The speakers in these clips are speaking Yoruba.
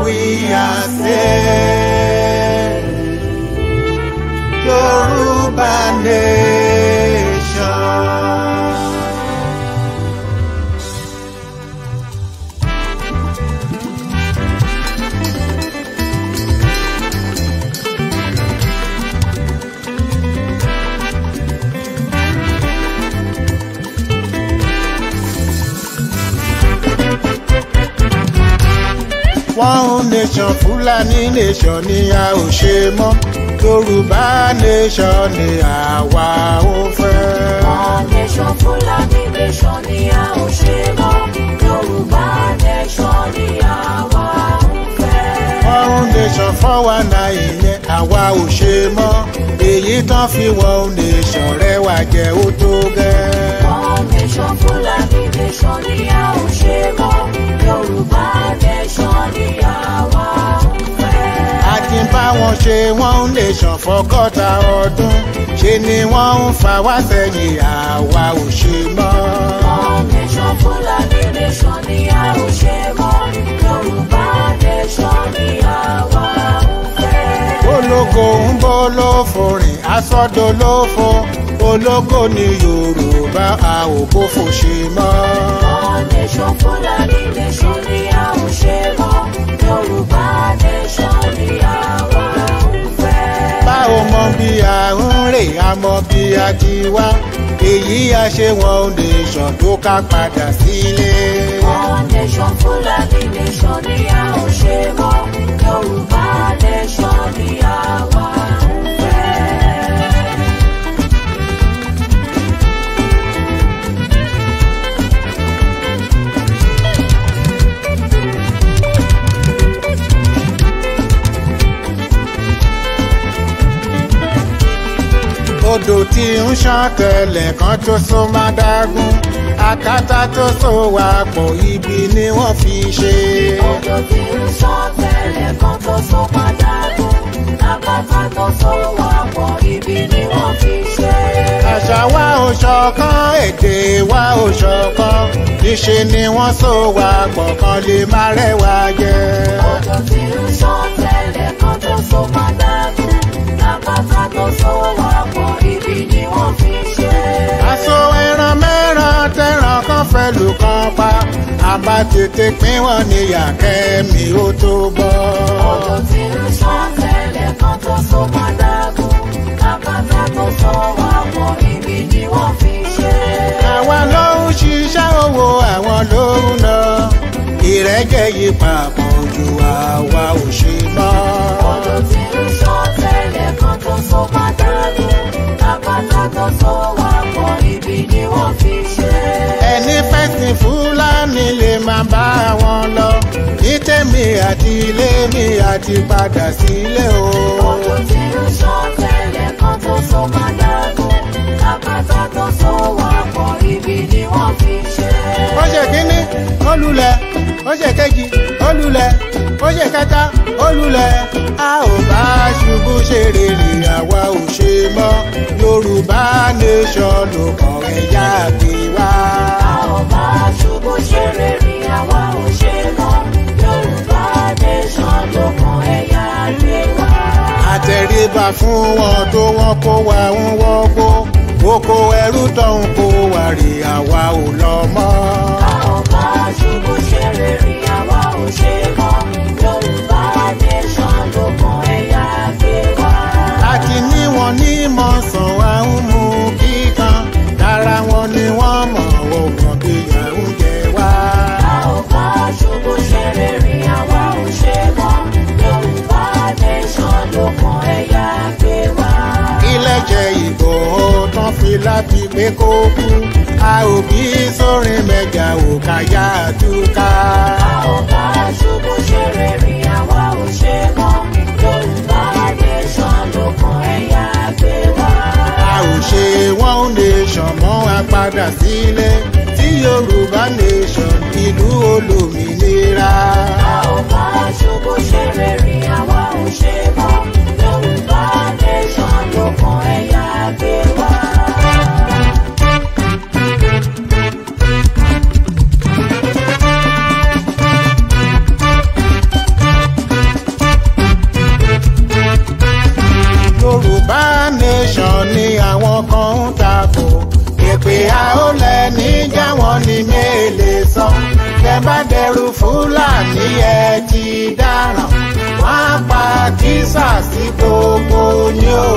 We are saved, Yoruba nation. One nation, Fulani nation ni a ò ṣe mọ́, Yorùbá nation ni àwa ò fẹ́. One nation, Fulani nation ni a ò ṣe mọ́, Yorùbá nation ni àwa ò fẹ́. One nation, 419 yẹn àwa ò ṣe mọ́, èyí tán fi one nation rẹwà jẹ́ ó tó gẹ́. One nation, Fulani nation ni a ò ṣe mọ́, Yorùbá nation ni àwa ò fẹ́. A ti bá wọn ṣe one nation fọ́gọ́ta ọdún, ṣe ni wọ́n ń fa wá sẹ́yìn àwa ò ṣe mọ́. One nation, Fulani nation ni a ò ṣe mọ́, Yorùbá nation ni àwa ò fẹ́. Ológo ń bọ́ lófo rìn asọ́dọ̀ lófo, ológo ni Yorùbá a ò bófo ṣe mọ́. One nation, Fulani nation ni a ò ṣe mọ́, Yorùbá nation ni àwa ò fẹ́. Bá o mọ bí a ń rè a mọ bí a ti wá, èyí a ṣe one nation tó ká padà sílé. One nation, Fulani nation ni a ò ṣe mọ́, Yorùbá nation ni àwa ò fẹ́. Odò tí ń ṣàn tẹ̀lẹ̀ kan tó so má dágún, àkàtà tó so wà pọ̀ ibi ni wọ́n fi ṣe. Odò tí ń ṣàn tẹ̀lẹ̀ kan tó so má dágún, àkàtà tó so wà pọ̀ ibi ni wọ́n fi ṣe. Àṣà wa ò ṣọ̀kan, èdè wa ò ṣọ̀kan, níṣe ni wọ́n so wà pọ̀ kan lè má rẹwà jẹ. Odò tí ń ṣàn tẹ̀lẹ̀ kan tó so má dágún, àkàtà tó so wà pọ̀ ibi ni wọ́n fi ṣe. Aṣọ ẹran mẹ́ran tẹran kan fẹ́ lù kan pa, àbá tètè pín wọn níyà kẹ́mi ó tó bọ́. Odò tí ń ṣàn tẹ̀lẹ̀ kan tó so má dágún, àkàtà tó so wà pọ̀ ibi ni wọ́n fi ṣe. Àwa ló ń ṣiṣẹ́ owó, àwọn ló ń ná, ìrẹ́jẹ yìí papọ̀ ju àwa ò ṣe mọ́. Odò tí ń ṣàn tẹ̀lẹ̀ kan tó so má dágún, àkàtà tó so wà pọ̀ ibi ni wọ́n fi ṣe. Ẹni fẹ̀sìn Fúlàní lè máa bá wọn lọ, ní tèmi àti ilé mi àti padà sílé o. Odò tí ń ṣàn tẹ̀lẹ̀ kan tó so má dágún, àkàtà tó so wà pọ̀ ibi ni wọ́n fi ṣe. Ó ṣe kínní, ó lulẹ̀, ó ṣe kejì, ó lulẹ̀, ó ṣe kẹta, ó lulẹ̀. A ò bá ṣubú ṣe rere, àwa ò ṣe mọ́, Yorùbá nation ló kàn ẹ̀yà gbé wá. A ò bá ṣubú ṣe rere, àwa ò ṣe mọ́, Yorùbá nation ló kàn ẹ̀yà gbé wá. Àtẹríba fún wọn tó wọ́n kó wa ń wọ́gbó, oko ẹrú tó ń kó wa rè àwa ò lọ mọ́. A ò bá ṣubú ṣe rere, àwa ò ṣe mọ́, Yorùbá nation ló kàn ẹ̀yà gbé wá. Láti ní wọn ní mọ̀sán wa ń mú kíkan, dára wọn ni wọ́n mọ̀ ọ̀gbọ̀n bí ìyà ń jẹ wá. A ò bá ṣubú ṣe rere, àwa ò ṣe mọ́, Yorùbá nation ló kàn ẹ̀yà gbé wá. Ilẹ̀jẹ̀ Ìgbòho tán fi láti pé kó kú. A ò bí sórin mẹ́jà ò káyà túká. A ò bá ṣubú ṣe rere àwa ò ṣe mọ́. Yorùbá nation ló kan ẹ̀yà gbé wá. A ò ṣe one nation mọ́ a padà sílé tí Yorùbá nation ìlú olómìnira. A ò bá ṣubú ṣe rere àwa ò ṣe mọ́. Yorùbá nation ló kan ẹ̀yà gbé wá. Yorùbá nation ni àwọn kan ń takò. Èpè àólẹ̀ níjà wọn ni mélèé sọ. Tẹ́ bá dẹrù Fúlàní ẹ ti dáràn. Wọ́n á pa kísà sí gbogbo ní o.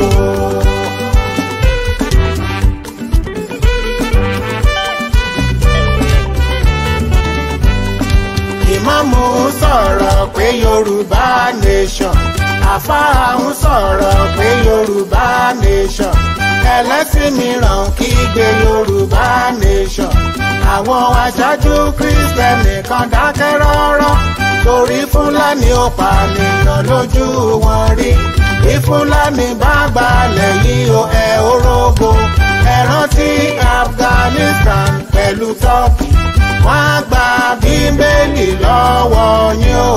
Ìmáàmù sọ̀rọ̀ pé Yorùbá nation. Àfáà ń sọ̀rọ̀ pé Yorùbá nation. Ẹlẹ́sìn mìíràn kígbe Yorùbá nation. Àwọn aṣáájú Kristẹni kan dákẹ́ rọ́rọ́. Torí Fúlàní ò pànìyàn lójú wọn rí. Bí Fúlàní bá gbalẹ̀ yìí o ẹ orógo. Ẹ rántí Afghanistan pẹ̀lú Turkey. Wọ́n á gba Bíbélì lọ́wọ́ yín o.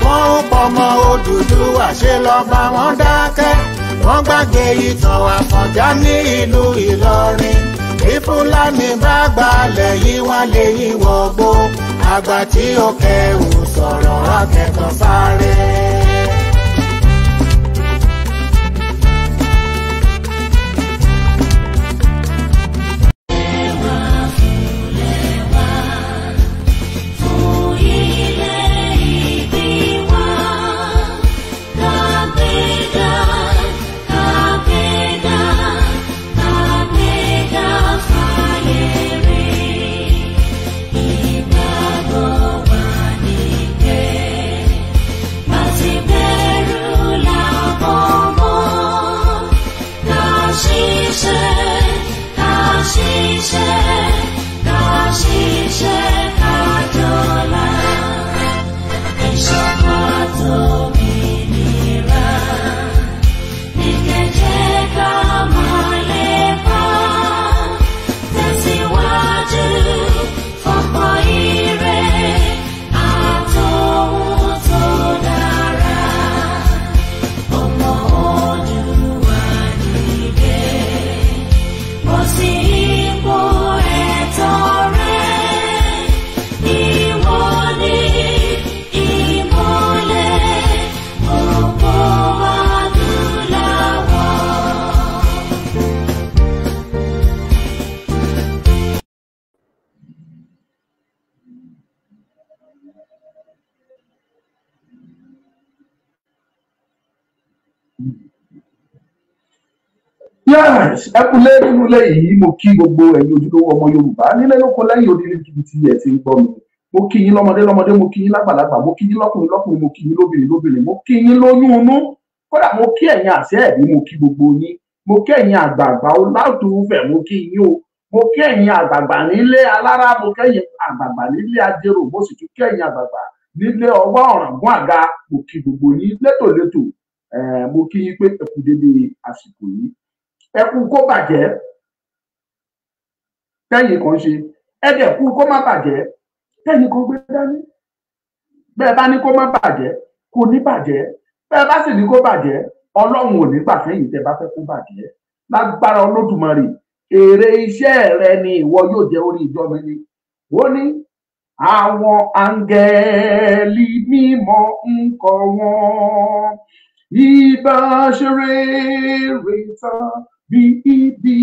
Wọ́n ń pọmọ Odùduwà ṣe lọ bá wọn dákẹ́. Wọ́n gbàgbé ìtàn Àfọ̀njá ní ìlú Ìlọrin. Bí Fúlàní bá gbalẹ̀ yìí wọ́n lè yí wọ̀gbó. Àgbà tí ó kẹ̀wù sọ̀rọ̀ akẹ́kọ̀ọ́ sáré. Yes, ẹ kúlé nínú ilé yìí mo kí gbogbo ẹ̀yin ojúlówó ọmọ Yorùbá nílé lóko lẹ́yìn odi níbi tí ẹ ti ń gbọ́ mi. Mo kí yín lọ́mọdé lọ́mọdé, mo kí yín lágbàlagbà, mo kí yín lọ́kùnrin lọ́kùnrin, mo kí yín lóbìnrin lóbìnrin, mo kí yín lóyún inú. Kódà mo kí ẹ̀yin àṣẹ ẹ̀bí, mo kí gbogbo yín. Mo kí ẹ̀yin àgbààgbà Olátùúfẹ̀, mo kí yín o. Mo kí ẹ̀yin àgbààgbà nílé Alára, mo kí ẹ̀yin àgbààgbà nílé Ajérò, mo sì tún kí ẹ̀yin àgbààgbà nílé Ọwọ́ Ọ̀ràngún Àga. Mo kí gbogbo yín létòlétò. Mo kí yín pé ẹ kú dédé àsìkò yìí. Ẹkú kó bàjẹ́ tẹ́yìn kan ṣe, ẹ̀dẹ̀kú kó má bàjẹ́ tẹ́yìn kan gbé dání. Bẹ́ẹ̀ bá ní kó má bàjẹ́ kò ní bàjẹ́, bẹ́ẹ̀ bá sì ní kó bàjẹ́ Ọlọ́run ò ní gbà fẹ́yìn tẹ́ bá fẹ́ kó bàjẹ́. Lágbára Olódùmarè, èrè iṣẹ́ rẹ ni ìwọ yóò jẹ orí ìjọ mi ni. Ó ní àwọn áńgẹ́lì mímọ́ ń kọ wọn ìbáṣeré tán bí ibi,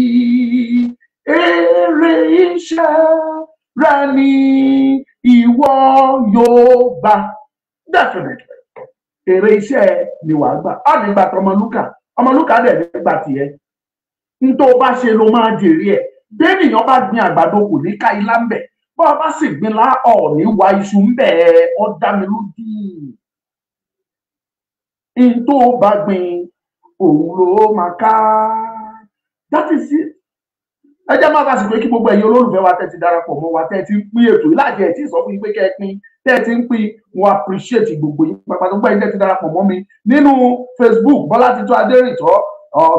èrè iṣẹ́ rẹ ni ìwọ yóò gbà. Definitely èrè iṣẹ́ ni wàá gbà. Á nígbà tó Ọmọlúkà dẹ̀ nígbà tiẹ̀. N tó bá ṣe ló máa jèrè ẹ̀. Béèyàn bá gbin àgbàdo kò ní ká ilá ń bẹ̀. bọ́ bá sì gbin lá ọ̀ọ́ni wa iṣu ń bẹ̀ ọ́ dá mi lójú. In tó bá gbin òun ló máa ká. That is it. Ẹ jẹ́ máa bá sì pé kí gbogbo ẹ̀yin olólùfẹ́ wa tẹ́ ti darapọ̀ mọ́ wa tẹ́ ti ń pín ètò ìlàjì ẹ̀ tí ì sọ fún yín pé kẹ́ ẹ pín tẹ́ ti ń pín wọn appreciate gbogbo yín pàápàá tó gbọ́ yín tẹ́ ti darapọ̀ mọ́ mi nínú Facebook Bọ́látitọ́ Adérìntọ́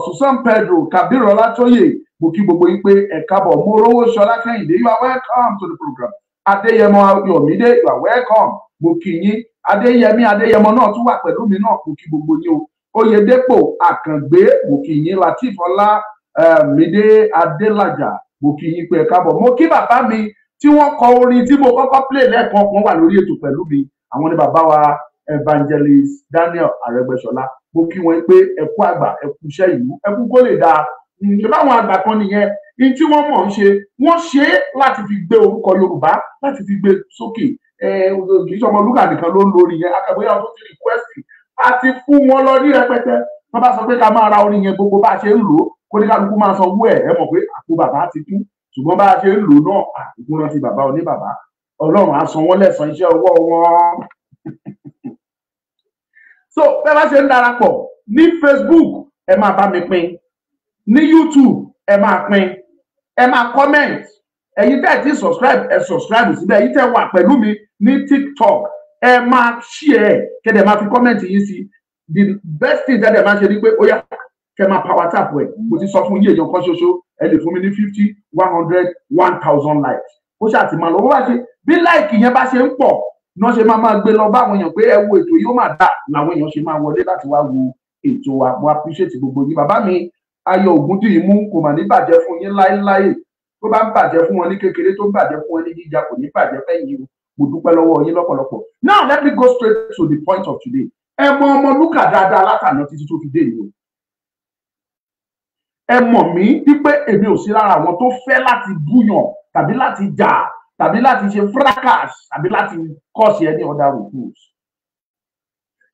Susan Pedro Kabir Ọlátóyè mo kí gbogbo yín pé ẹ káàbọ̀ mo rówó Ṣọlá Kẹ́hìndé you are welcome to the program Adéyẹmọ Yọ̀mídé you are welcome mo kí yín Adéyẹmọ náà tún wà pẹ̀lú mi náà mo kí gbogbo yín o Oyèdépò Àkàngbé mo kí yín Latif Ọlá Mídé Adélájà mo kí yín pé ẹ káàbọ̀ mo kí bàbá mi tí wọ́n kọ orin tí mo kọ́kọ́ play lẹ́ẹ̀kan kan wà lórí ètò pẹ̀lú mi àwọn ni bàbá wa Evangelist Daniel Arẹ́gbẹ́ṣọlá mo kí wọn pé ẹ kú àgbà ẹ kú iṣẹ́ ìlú ẹ kú kó lè dáa ṣe báwọn àgbà kan nìyẹn ní tí wọ́n mọ̀ ń ṣe wọ́n ṣe é láti fi gbé orúkọ Yorùbá láti fi gbé sókè kì í ṣọmọ lúgà nìkan ló ń lórí yẹn akẹ́kọ̀ọ́ yàrá tó ti request àti fún wọn lọ ní rẹpẹtẹ wọ́n bá sọ pé ká máa ra orin yẹn gbogbo bá a ṣe ń lò ó kó ní kálukú máa sanwó ẹ mọ̀ pé àpò bàbá ti kú ṣùgbọ́n bá a ṣe ń lò náà àkókò rántí bàbá oníbàbá Ọlọ́run á san wọ́n lẹ́san iṣẹ́ ọwọ́ wọn. So bẹ́ẹ̀ bá ṣe ń darapọ̀ ní Facebook ẹ máa bá mi pín ní YouTube ẹ máa pín ẹ máa comment ẹ̀yin tẹ́ ẹ ti subscribe ẹ subscribe síbẹ̀ ẹ̀yin tẹ́ wà pẹ̀lú mi ní TikTok ẹ máa share kẹ́dẹ̀ máa fi comment yín sí the best thing tẹ́lẹ̀ máa ṣe ni pé ó yá kẹ́ máa power tap ẹ̀ mo ti sọ fún yín èèyàn kan ṣoṣo ẹ lè fún mi ní 50 100 1000 likes ó ṣáà ti máa lọ bó bá ṣe bí like yẹn bá ṣe ń pọ̀ náà ṣe máa gbé lọ bá àwọn èèyàn pé ẹ wo ètò yìí ó máa dà làwọn èèyàn ṣe máa wọlé láti wá wo ètò wa mo appreciate gbogbo yín bàbá mi Ayọ̀ Ògúndìyìmú kò mà ní bàjẹ́ fún yín láéláé tó bá ń bàjẹ́ fún wọn ní kékeré tó ń bàjẹ́ fún wọn ní gíga kò ní bàjẹ́ fẹ́yìn mo dúpẹ́ lọ́wọ́ yín lọ́pọ̀lọpọ̀. Now let me go straight to the point of today. Ẹ mọ Ọmọlúkà dáadáa látàná títí tó fi dé yìí o. Ẹ mọ̀ mí wípé èmi ò sí lára àwọn tó fẹ́ láti búyàn tàbí láti jà tàbí láti ṣe fracas tàbí láti cause any other rules.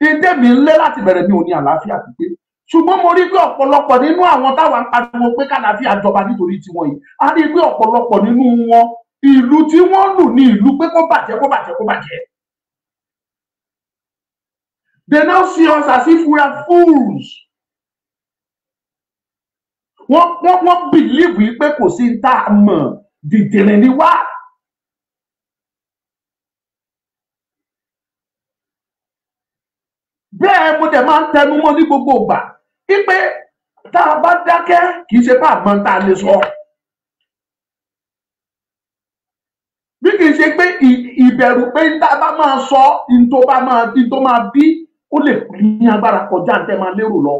Ìdè mi ń lé láti bẹ̀rẹ̀ mi ò ní àlàáfíà pípé. Ṣùgbọ́n mo rí pé ọ̀pọ̀lọpọ̀ nínú àwọn táwọn ń pariwo pé kàlàáfíà jọba nítorí tiwọn yìí a rí pé ọ̀pọ̀lọpọ̀ nínú wọn ìlú tí wọ́n lù ní ìlú pé kó bàjẹ́ kó bàjẹ́ kó bàjẹ́. They now see us as if we are fools. Wọ́n believe wípé kò sí tá a mọ̀ dìdìrín ni wá. Bẹ́ẹ̀ mo dẹ̀ máa ń tẹnu mọ́ ní gbogbo ìgbà wípé tá a bá dákẹ́ kì í ṣe pé àgbọn tá a lè sọ. Bí kì í ṣe pé ìbẹ̀rù pé tá a bá máa sọ ní tó máa bí ó lè ní agbára kọjá ní tẹ́ máa lérò lọ.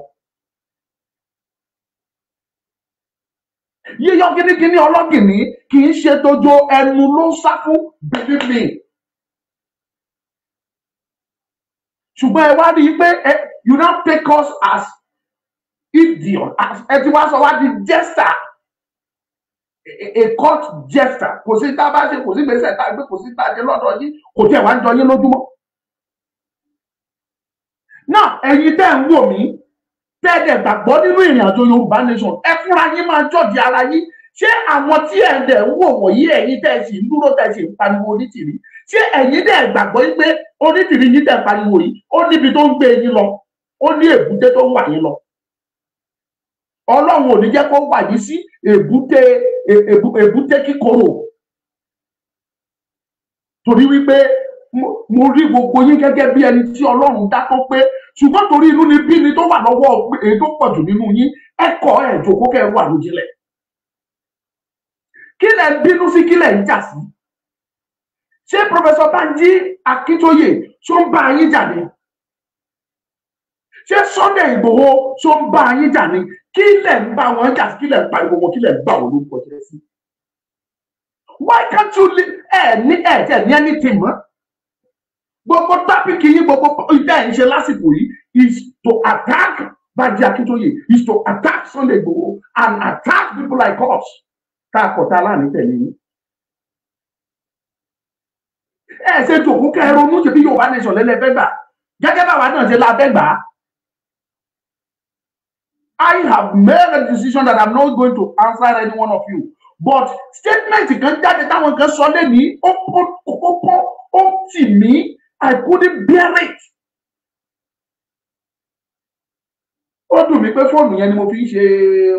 Yíyọ gínígíní ọlọ́gìní kì í ṣe tójó ẹnu ló ń sá fún believe me. Ṣùgbọ́n ẹ wá rí i pé you now take us as idiot ẹ ti wá sọ wá di jester a court jester kò sí tá a bá ṣe kò sí gbèsè tá a gbé kò sí tá a jẹ lọ́dọ̀ yín kò tí ẹ̀ wá ń jọ yín lójúmọ́. Now ẹ̀yin tẹ́ ń wò mí tẹ́ ẹ̀ dẹ̀ gbàgbọ́ nínú ìrìn àjò Yorùbá nation ẹ fúnra yín máa jọ̀dí ara yín ṣé àwọn tí ẹ̀ dẹ̀ ń wò wọ̀nyí ẹ̀yin tẹ́ ẹ̀ sì ń dúró tẹ́ ẹ̀ sì ń pariwo onítìrí ṣé ẹ̀yin dẹ̀ gbàgbọ́ pé onítìrí yín tẹ́ pariwo yìí ó níbi tó ń gbé yín lọ ó ní èbúté tó ń wà yín lọ. Ọlọ́run ò ní jẹ́ kó wà yín sí èbúté kíkorò torí wípé mo rí gbogbo yín gẹ́gẹ́ bí ẹni tí Ọlọ́run dá tó pé ṣùgbọ́n torí inú ni bí ni tó wà lọ́wọ́ èyí tó pọ̀ jù nínú yín ẹ̀kọ́ ẹ̀ jókòó kẹ́ ẹ wà lójúlẹ̀. Kí lẹ̀ ń bínú sí kí lẹ̀ ń jà sí? Ṣé Professor Banji Akintoye ṣó ń bá yín jà ni? Ṣé Sunday Igboho ṣó ń bá yín jà ni? Kí lẹ̀ ń bá wọn jà sí? Kí lẹ̀ ń pariwo wọn? Kí lẹ̀ ń bá wọn lórúkọ jẹ́ sí? Why can't you ní anything mọ́? Gbogbo tápìkì yín gbogbo ìdá ẹ̀ ń ṣe lásìkò yìí is to attack Banji Akintoye, is to attack Sunday Igboho and attack people like us. Káàkọ̀tà láàrin tẹ̀lé yín. Ẹ ṣe jòkó kẹ́ ronú ṣe bí Yorùbá nation lẹ́lẹ́fẹ́ gbà. Gẹ́gẹ́ báwa náà ṣe la fẹ́ gbà. I have made a decision that I'm not going to answer any one of you. but statement kan jáde táwọn kan sọ lé ní ó tì mí, I couldn't bear it. Ó dùn mí pé fóònù yẹn ni mo fi ń ṣe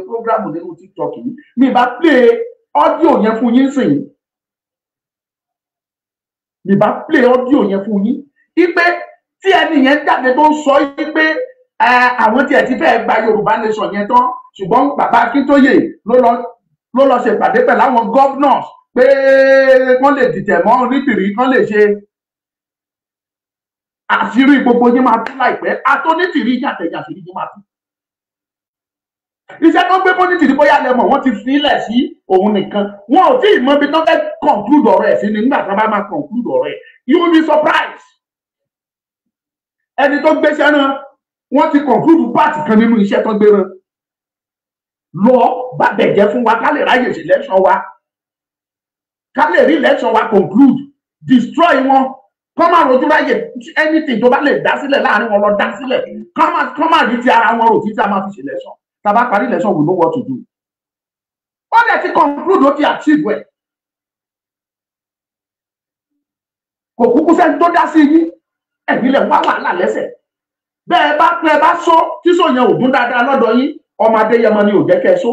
program nínú TikTok yìí, mi bá play audio yẹn fún yín sìn, mi bá play audio yẹn fún yín ipe tí ẹni yẹn jáde tó ń sọ ipe àwọn tí ẹ ti fẹ́ gba Yorùbá nation yẹn tán, ṣùgbọ́n bàbá Akintoye ló lọ ṣèpàdé pẹ̀lú àwọn governors pé kán lè dìtẹ̀ mọ́ onítìrí, kán lè ṣe àṣírí gbogbo yín máa tú láìpẹ́, àtọ́nítìrí yàtẹ̀yàtẹ̀ yín máa tú. Iṣẹ́ tó gbé onítìrí bóyá lẹ́mọ̀ wọ́n ti filẹ̀ sí òun nìkan, wọn ò tí ì mọ ibi tó fẹ́ conclude ọ̀rọ̀ ẹ̀ sí ni, nígbà tí wọ́n bá máa conclude ọ̀rọ̀ ẹ̀ you will be surprised. Ẹni tó gbéṣẹ́ náà wọ́n ti conclude part kan nínú iṣẹ́ tó gbé rán lọ bá bẹ̀jẹ̀ fún wa ká lè ráyè sí election wa, ká lè rí election wa conclude, destroy wọn, kọ́ máa rojú ráyè anything tó bá lè dá sílẹ̀ láàrin wọn lọ dá sílẹ̀, kọ́ máa rí ti ara wọn rò títí a máa fi ṣe election, tá a bá parí election we know what to do. Ó dẹ̀ ti conclude, ó ti achieve ẹ̀, kò kúkú sẹ́ni tó dá sí yín, ẹ̀yin lẹ̀ wá wàhálà lẹ́sẹ̀. Bẹ́ẹ̀ bá pẹ́ bá sọ tí sọ yẹn ò dún dáadáa lọ́dọ̀ yín, ọmọ Adéyẹmọ ni ò jẹ́ kẹ́ sọ.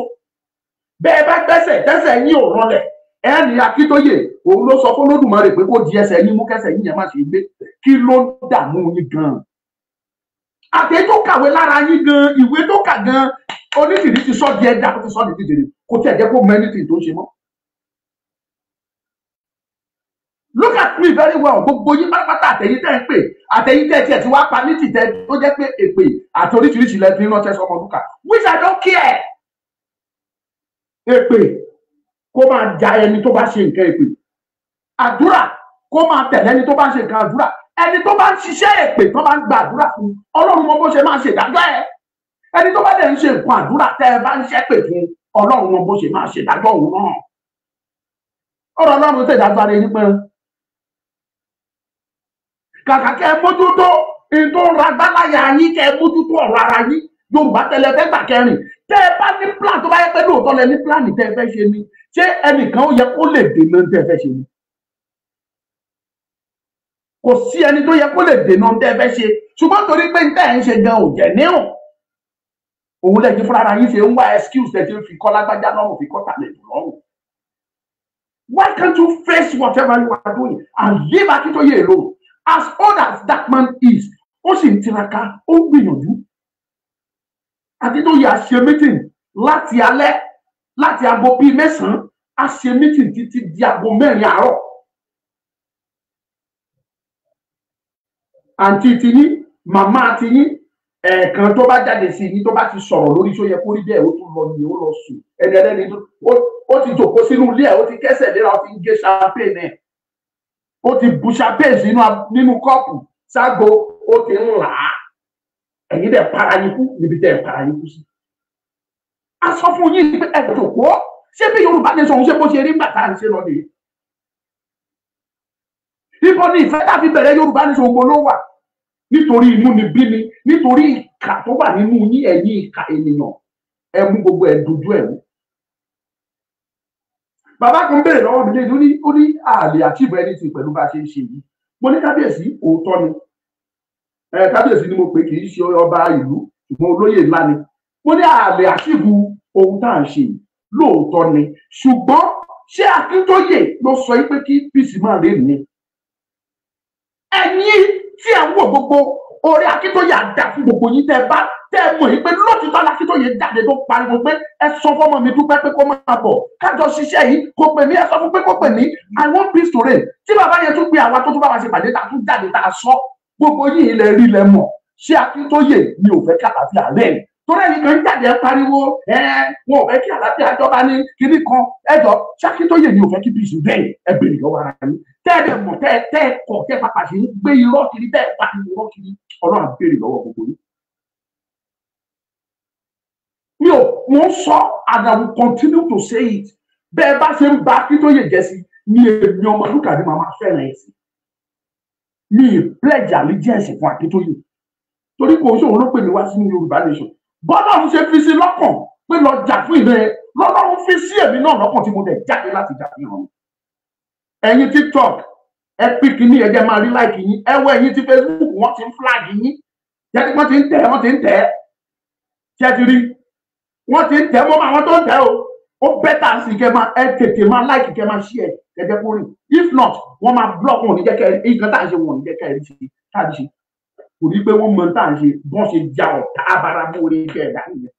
Bẹ́ẹ̀ bá gbẹ́sẹ̀ tẹ́sẹ̀ yín ò rọlẹ̀, ẹni Akíntóyè òun ló sọ fún Olódùmarè pé kó di ẹsẹ̀ yín mú kẹ́sẹ̀ yín yẹn má ṣe gbé. Kí ló dààmú yín gan? Àtẹ tó kàwé lára yín gan, ìwé tó kà gan, onítìrí ti sọ di ẹ̀dá, ó ti sọ di dídìrí, kò tí ẹ̀ jẹ́ kó mọ anything tó ń ṣe mọ́. Look at me very well. Gbogbo yín pátápátá àtẹ̀yìn tẹ́ ń pè, àtẹ̀yìn tẹ́ tiẹ̀ ti wá pa ní tìtẹ́ tó jẹ́ pé èpè àti oríṣiríṣi lẹ́bí ránṣẹ́ sọmọ lúkà, which I don't care. Èpè kó máa ja ẹni tó bá ṣe nǹkan èpè, àdúrà kó máa tẹ̀lé ẹni tó bá ṣe nǹkan àdúrà, ẹni tó bá ń ṣiṣẹ́ èpè tó bá ń gba àdúrà fún Ọlọ́run mọ bó ṣe máa ṣe ìdájọ́ ẹ̀, ẹni tó bá dẹ̀ ń ṣe nǹkan àdúrà tẹ́ ẹ bá ń ṣépè fún Ọlọ́run mọ bó ṣe máa ṣe ìdájọ́ òun náà. Ọ̀rọ̀ Ọlọ́run tẹ̀ dájú ara ẹni pẹ́rẹ́. Kàkà kẹ́ mójútó ètò ragbáláyà yín, kẹ́ mójútó ọ̀rọ̀ ara yín, Yorùbá tẹ́lẹ̀ fẹ́ gbà kẹrin. Tẹ́ ẹ bá ní plan tó bá yẹ pé lóòótọ́ lẹ ní plan tẹ́ ẹ fẹ́ ṣe ni, ṣé ẹnìkan ó yẹ kó lè dènà tẹ́ ẹ fẹ́ ṣe ni? Kò sí ẹni tó yẹ kó lè dènà tẹ́ ẹ fẹ́ ṣe, ṣùgbọ́n torí pé tẹ́ ẹ ń ṣe gan ò jẹ́ níhùn. Òun lẹ́yìn fúnra ara yín ṣe ń wá excuse tẹ́ ti fi kọ́ lágbájá lọ́rùn, fi kọ́ tàlẹ̀ lọ́rùn. Why can't you face whatever you are doing and leave Akintoye alone? As old as that man is, ó sì ń tiraka, ó ń gbìyànjú. Akintoye á ṣe meeting láti alẹ́, láti aago bíi 9, á ṣe meeting títí di aago 4 àárọ̀. Àǹtí ti yín, màmá ti yín, ẹ̀ẹ̀kan tó bá jáde sí yín tó bá ti sọ̀rọ̀ lórí tó yẹ kó rí bẹ́ẹ̀ ó tún lọ ní ó lọ sùn. Ẹni ẹlẹ́ni ó ti jòkó sínú ilé ẹ̀, ó ti kẹ́sẹ̀ léra, ó ti ń gé champagne ẹ̀. Ó ti bu champagne nínú kọ́ọ̀pù ságo, ó ti ń là á. Ẹ̀yin dẹ̀ para yín kú níbi tẹ́ ẹ̀ para yín kú sí. A sọ fún yín pé ẹ jòkó, ṣé bí Yorùbá nation ṣe bó ṣe rí nígbà tá à ń ṣe lọ nìyí? Ibo ni ìfẹ́ tàbí bẹ̀rẹ̀ Yorùbá nation gbogbo ló wà? Nítorí inú ni bí ni, nítorí ìkà tó wà nínú yín, ẹ̀yin ìkà ènìyàn, ẹ mú gbogbo ẹ̀ dojú ẹ̀ mú. Bàbá kan béèrè lọ́wọ́ mi lẹ́yìn, ó ní àlè achieve anything pẹ̀lú bá a ṣe ń ṣe yìí. Mo ní kábíyèsí, òótọ́ ni. Kábíyèsí ni mo pè, kì í ṣe ọba ìlú, ṣùgbọ́n olóyè ńlá ni. Mo ní àlè achieve ohun tá à ń ṣe yìí, lóòótọ́ ni. Ṣùgbọ́n ṣé Akintoye ló sọ pé kí peace máa rè ní? Ẹ̀yin tí ẹ̀ ń wò gbogbo orí Akintoye àdá fún gbogbo yín tẹ́ ẹ mọ̀ yìí pé lóòtítọ́ l'Akintoye jáde tó pariwo pé ẹ sọ fọ́mọ mi dúpẹ́ pé kó máa bọ̀ kájọ ṣiṣẹ́ yìí, kó pè mí, ẹ sọ fún pé kó pè mí, I want peace to reign. Tí bàbá yẹn tún gbé àwa tó tún bá wa ṣe pàdé ta tún jáde ta sọ, gbogbo yìí ilẹ̀ rí lẹ mọ̀. Ṣé Akintoye ni ò fẹ́ kí àlàáfíà rẹ̀? Torí ẹnìkan jáde ẹ pariwo wọn ò fẹ́ kí àlàáfíà jọba ní kinní kan, ẹjọ́ ṣé Akintoye ni ò fẹ́ kí peace rẹ̀? Ẹ bèrè lọ́wọ́ ara yín. Tẹ́ẹ̀dẹ̀ mọ̀ tẹ́ẹ̀kọ̀ tẹ́ pàpà ṣe ń gbé irọ́ kiri, tẹ́ẹ̀ pariwo irọ́ kiri, Ọlọ́run á bèrè lọ́wọ́ gbogbo yín. Mo sọ, and I will continue to say it. Bẹ́ẹ̀ bá ṣe ń ba Akintoye jẹ́ sí ni èmi Ọmọlúkà ni màmá fẹ́ràn ẹ̀ sí. Mi pledge allegiance fún Akintoye. Torí kò ṣe òun ló pè mí wá sínú Yorùbá nation. Bọ́lá òun ṣe fi sí lọ́kàn pé lọ jà fún ìrẹ́ lọ́lọ́run fi sí èmi náà lọ́kàn tí mo dẹ̀ jáde láti jà fi hàn. Ẹ̀yin TikTok ẹ pín kínní ẹ jẹ́ máa rí láìkì yín, ẹ wọ ẹ̀yin tí Facebook wọ́n ti ń flag yín, jẹ́ wọ́n ti ń tẹ̀ ṣé ti rí wọ́n ti ń tẹ̀ mọ́ àwọn tó ń tẹ̀ o. Ó bẹ́tà sí kẹ́ máa ẹ tètè máa láìkì kẹ́ máa share kẹ́jẹ́ kó rìn. If not wọ́n máa block wọn ò ní jẹ́ kẹ́ nǹkan tá à ń ṣe wọn ò ní jẹ́ kẹ́ ẹ rí ṣe káàdì ṣe. Kò ní pé wọ́n mọ tá à ń ṣe bọ́n ṣe ja ọ̀tá abara mú orí kẹ́ ẹ̀dá nìyẹn.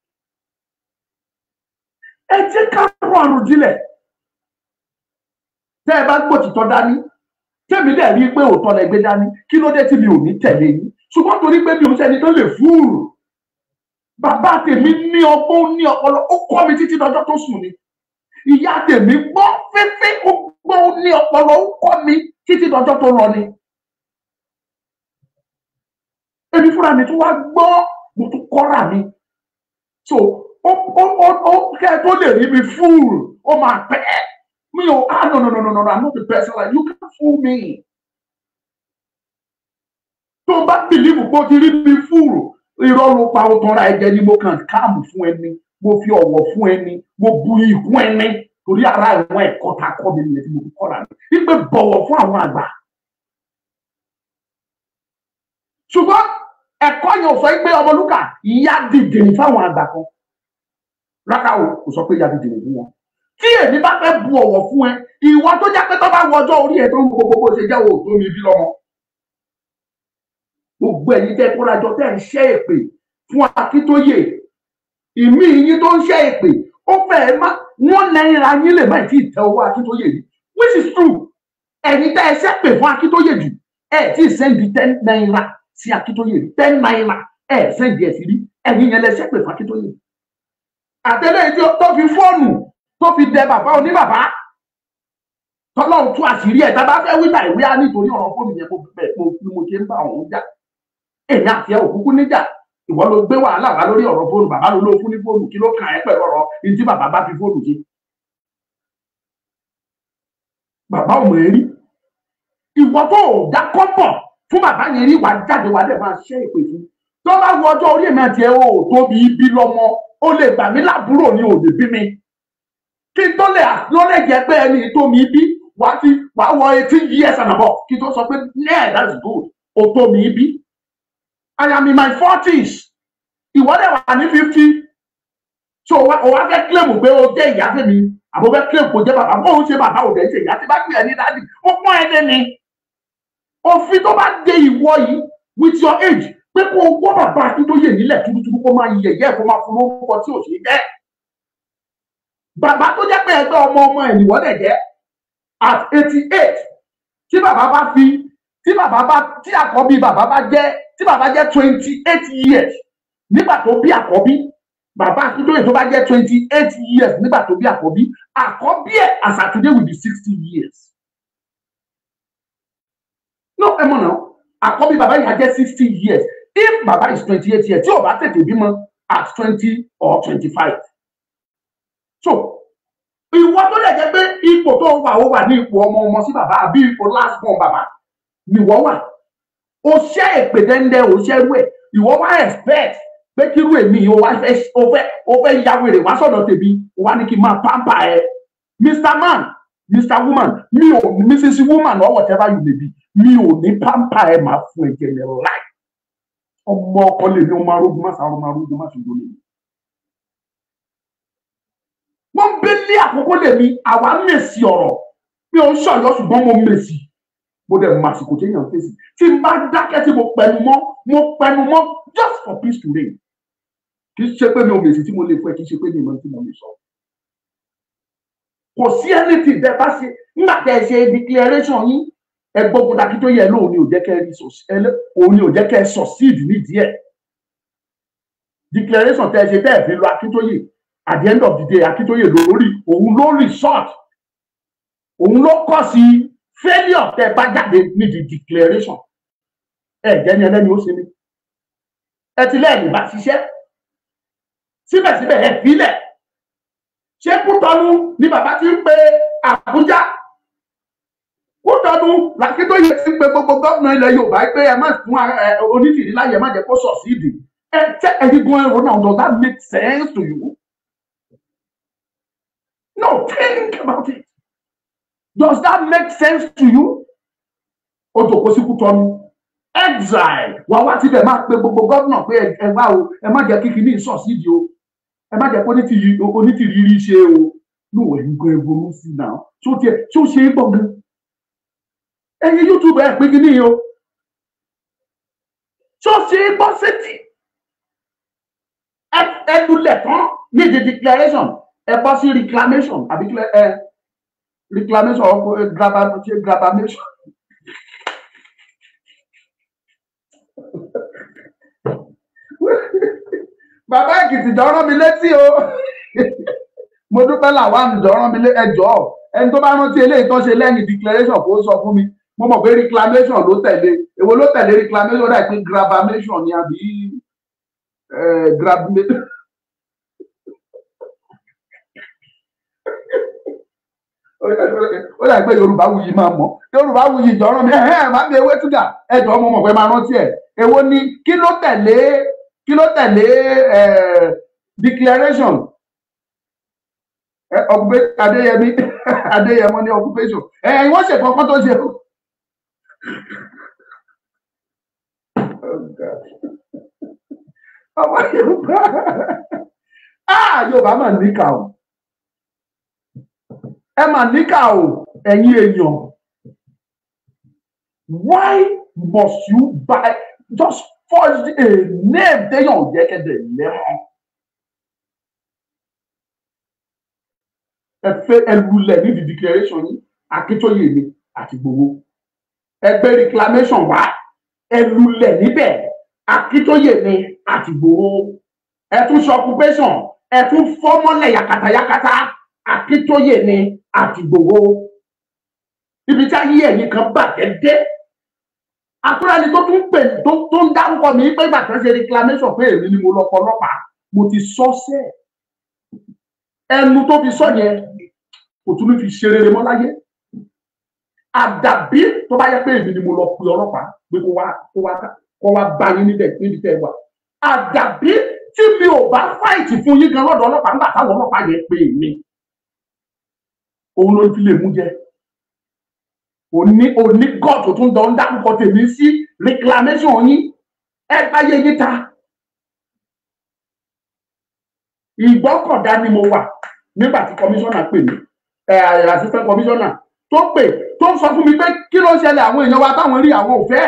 Ẹ jẹ́ ká rọ àròjinlẹ̀. Tẹ́ ẹ bá gbòtítọ́ dání tẹ́mi dẹ̀ rí pé òótọ́ lẹ gbé dání kí ló dé tí mi ò ní tẹ̀lé yín ṣùgbọ́n torí pé mi ò sẹ́ni tó lè fúùrù. Bàbá tèmi ní ọgbọ́n ní ọpọlọ ó kọ́ mi títí dọjọ́ tó sùn ni. Ìyá tèmi gbọ́ fẹ́fẹ́ ó gbọ́ ní ọpọlọ ó kọ́ mi títí dọjọ́ tó lọ ni. Èmi fúnra mi tún wá gbọ́ mo tún kọ́ra mi. So ó kẹ́ ẹ tó lè rí mi fúùrù ó máa pẹ́ mi ò no I'm not the person like you can't fool me. Tó bá bìlíìfù pé ó ti rí mi fúùrù irọ́ ló pa ó tanra ẹ̀jẹ̀ ni mo kàn káàmù fún ẹni mo fi ọ̀wọ̀ fún ẹni mo bu ìkún ẹni torí ara ẹ̀wọ̀n ẹ̀kọ́ ta kọ́ mi nìyẹn tí mo fi kọ́ra mi wípé bọ̀wọ̀ fún àwọn àgbà. Ṣùgbọ́n ẹ̀kọ́ yẹn ò sọ pé Ọmọlúkà ìyá dìde fáwọn àgbà kan rárá o kò sọ pé ìyá dìde fún wọn. Tí èmi bá fẹ́ bu ọ̀wọ̀ fún ẹ ìwọ tó jẹ́ pé tó bá wọ ọjọ́ orí ẹ tó ń gbogbo ṣe jẹ́ òòtó mi bí lọ́mọ. Gbogbo ẹ̀yin tẹ́ kórajọ tẹ́ ń ṣẹ́ èpè fún Akintoye ìmí yín tó ń ṣẹ́ èpè ó fẹ́ẹ́ má wọ́n náírà yín lè má tí ì tẹ owó Akintoye yìí which is true. Ẹ̀yin tẹ́ ẹ ṣẹ́pè fún Akintoye jù ẹ̀ tí ì sẹ́ndì 10 náírà sí Akintoye 10 náírà ẹ̀ sẹ́ndì ẹ̀ sí rí ẹ̀yin yẹn lẹ ṣẹ́pè fún Akintoye. Àtẹlẹ́yìn tí tó fi fóònù tó fi dẹ bàbá oníbàbá tọ́lọ́run tú àṣírí ẹ̀ tá a bá fẹ́ wíta ìwé á nítorí ọ̀rọ̀ fóònù yẹn mo ṣe ń bá òun jà. Èmi àti ẹ òkúkú níjà ìwọ ló gbé wàhálà wá lórí ọ̀rọ̀ fóònù bàbá ló ló fún ní fóònù kí ló kàn ẹ́ pẹ̀lú ọ̀rọ̀ ní tí bàbá bá fi fóònù ṣe. Bàbá ò mọ̀ ẹ́ rí ìwọ tó ò dá kọ́pọ̀ fún bàbá yẹn rí wàá jáde wàá dẹ̀ máa ṣẹ́ ìpè fún. Tó bá wọ ọjọ́ orí èmi àti ẹ ò tóbi bí lọ́mọ ó lè gbà mí lábúrò ní òde bí mi kí n tó lè jẹ́ pé ẹni tó mi bí wàá wọ 18 years and above kí n tó sọ pé yeah that's good ó tó mi bí. I am in my 40s. Ìwọ dẹ̀ wà ní 50. So o wá fẹ́ claim pé o jẹ́ ìyá tèmi àbò fẹ́ claim pé o jẹ́ bàbá bó o ṣe bàbá o dẹ̀ ṣe ìyá tí bá gbé ẹni dáàdì ó pọ́n ẹni ni. Òfin tó bá dé ìwọ yìí with your age pé kó o gbọ́ bàbá Akintoye nílẹ̀ túbútúbú kó máa yẹ̀yẹ́ kó máa fún lórúkọ tí ò ṣe jẹ́. Bàbá tó jẹ́ pé ẹgbẹ́ ọmọ ẹ̀ nìwọ dẹ̀ jẹ́ at 88 tí bàbá bá fi tí àkọ́bí bàbá bá jẹ́ tí bàbá jẹ́ 28 years nígbà tó bí àkọ́bí bàbá Akintoye tó bá jẹ́ 28 years nígbà tó bí àkọ́bí ẹ̀ as at today will be 60 years. No ẹ mọ̀ náà àkọ́bí bàbá yìí á jẹ́ 60 years if bàbá is 28 years tí ò bá tètè bímọ at 20 or 25. So ìwọ tó lè jẹ́ pé ipò tó wà ní ipò ọmọ sí bàbá àbí ipò last born bàbá nìwọ wà o ṣe èpè dẹ́ndẹ́ o ṣe rú ẹ̀ ìwọ wá expect pé kí irú èmi o fẹ́ ya wèrè wá sọ̀dọ̀ tèmi o wá ní kí n máa pamper ẹ Mr. Man Mr. Woman mi ò Mrs. Woman or whatever you may be mi ò ní pamper ẹ máa fún ẹ jẹlẹ láì ọmọ ọkọ lè ní ọmọ arógun máa sàrọ̀ máa rógun máa ṣùgbọ́n lè. Wọ́n bẹ́lẹ̀ àkókò lè mi àwa mèsì ọ̀rọ̀ mi ò ń ṣọ̀yọ́ ṣùgbọ́n mo mèsì mo dẹ̀ mọ àsìkò tí èèyàn fèsì tí n bá dákẹ́ tí mo pẹnu mọ́ just for peace to reign kì í ṣe pé mi ò mèsì tí mo lè fún ẹ kì í ṣe pé mi ò mọ tí mo lè sọ. Kò sí anything tẹ́ bá ṣe nígbà tẹ́ ẹ ṣe declaration yín ẹ gbógun Akintoye lóun ni ò jẹ́ kẹ́ ẹ succeed nídìí ẹ̀. Declaration tẹ́ ẹ ṣe tẹ́ ẹ fi lọ Akintoye at the end of the day Akintoye lórí òun ló resort òun ló kọ́ sí failure tẹ́ bá jáde ní the declaration jẹ́ ní ẹlẹ́ni ó ṣe mí ẹ ti lẹ́yìn bá ṣiṣẹ́ síbẹ̀síbẹ̀ ẹ fílẹ̀ ṣé Kútọ́nù ni bàbá ti ń pe Àbújá Kútọ́nù l'Akintoye ti ń pe gbogbo gómìnà ilẹ̀ Yorùbá pé ẹ má fún Onítìrí láyè má jẹ́ kó succeed ẹ tẹ́ ẹ̀yin gan ẹ̀rọ náà does that make sense to you? No, think about it. Does that make sense to you? Exile. Wà wá tíbẹ̀ máa pe gbogbo gómìnà pé ẹ wá o, ẹ má jẹ́ kíkí ní ìsọ̀sídìí o, ẹ má jẹ́ kó onítìrírí ṣe o. No, ẹ̀yin gan ẹgbẹ́ sí náà. Tí ó ṣe é gbọ̀n gan. Ẹ̀yin YouTube ẹ̀ pé kí ni o. Tí ó ṣe é gbọ́ sétí. Ẹ lulẹ̀ tán ní the declaration. Ẹ bọ́ sí reclamation àbí reclamation or grabbation. Bàbá Èkìtì dọ́rọ́ mi létí o. Mo dúpẹ́ làwọn dọ́rọ́ mi létí ẹjọ́. Ẹni tó bá rántí eléyìí tó ṣe lẹ́yìn declaration kó sọ fún mi. Mo mọ̀ pé reclamation ló tẹ̀lé. Èwo ló tẹ̀lé reclamation dà pé grabbation ni àbí grabbation. Ó dà pé Yorùbá Wuyì máa mọ̀. Yorùbá Wuyì dọ́rọ́ mi máa ń bí ewé túgà. Ẹjọ́ mo mọ̀ pé máa rántí ẹ̀. Èwo ni kí ló tẹ̀lé declaration Adéyẹmọ ní occupation wọ́n ṣe kankan tó ṣe. Ọmọ Yorùbá mà níkà o, ẹ mà níkà o ẹ̀yin èèyàn. Why must you buy just forge a name téèyàn ò jẹ́ kẹ́dẹ̀ lẹ́mọ̀? Ẹ fẹ́ ẹ lulẹ̀ ní the declaration yìí Akintoye ni àti Igboho. Ẹ gbé reclamation wá ẹ lulẹ̀ níbẹ̀ Akintoye ni àti Igboho. Ẹ tún ṣe occupation ẹ tún fọ́mọ́lẹ̀ yakata Akintoye ni àti Igboho. Ibi tí ayé ẹ̀yìn kan bàjẹ́ dé. Àtúrẹ́ni tó tún pè tó ń dárúkọ mi pé ìgbà kan ṣe reclamation pé èmi ni mo lọ ọlọ́pàá mo ti sọ sẹ́ ẹnu tó fi sọ yẹn kò tún fi ṣe rere mọ́ láyé. Àdàbí tó bá yẹ pé èmi ni mo lọ pe ọlọ́pàá pé kó wá bá yín níbi tẹ́ ẹ wà. Àdàbí tí mi ò bá fáìtì fún yín gan lọ́dọ̀ ọlọ́pàá nígbà táwọn ọlọ́pàá yẹn pè mí. Òun ló fi lè mú jẹ. Òní God tó tún dán dárúkọ tèmi sí reclamation yín ẹ gbáyé yín ta. Ìgbọ́kọ̀dá ni mo wà nígbà tí commissioner pè mí assistant commissioner tó pè tó sọ fún mi pé kí ló ń ṣẹlẹ̀ àwọn èèyàn wa táwọn rí àwọn ò fẹ́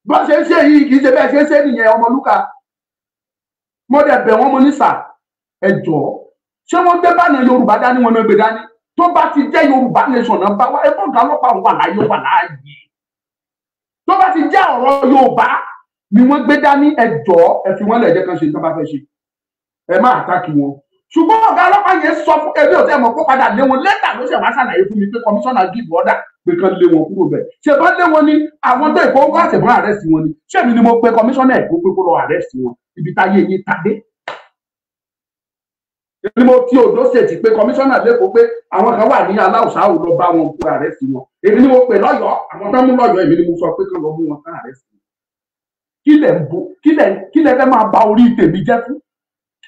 bó ṣe ń ṣe yìí kì í ṣe bẹ́ẹ̀ ṣe ń ṣe nìyẹn Ọmọlúkà. Mo dẹ̀ bẹ̀ wọ́n mo ní sà ẹ jọ̀ọ́ ṣé wọ́n gbé bánà Yorùbá dání wọn náà gbé dání tó bá ti jẹ́ Yorùbá nation náà bá wá ẹ bọ́ ọ̀gá ọlọ́pàá wà láyé wà láàyè tó bá ti jẹ́ ọ̀rọ̀ Yorùbá ni wọ́n gbé dání ẹ jọ̀ọ́ ẹ fi wọ́n lẹ̀ jẹ́ kan ṣe tó bá fẹ́ ṣe ẹ má àtàkì wọn. Ṣùgbọ́n ọ̀gá ọlọ́pàá yẹn sọ fún ẹbí ọ̀tẹ́ mọ̀ kó padà lé wọn lẹ́tà ló ṣe wá ṣàlàyé fún mi pé commissioner give order pé kan lé wọn kúrò bẹ́ẹ̀. Ṣé bá lé wọn ní àwọn tó ìfowópamọ́ àtẹ̀mọ́ arrest wọn ni ṣé èmi ni mo pe commissioner ẹ̀kọ́ pé kó lọ arrest wọn ibi táyé yín tadé. Èmi mo ti Ondo State pé commissioner lẹ́kọ̀ọ́ pé àwọn kan wà ní aláùsá ò lọ bá wọn kó arrest wọn. Èmi ni mo pè lọ́yọ̀ọ́ àwọn tó ń mú lọ́yọ̀ọ́ èmi ni mo sọ pé kán lọ mú wọn kán arrest wọn. Kí lẹ fẹ́ máa ba orí tèmi jẹ́ fún?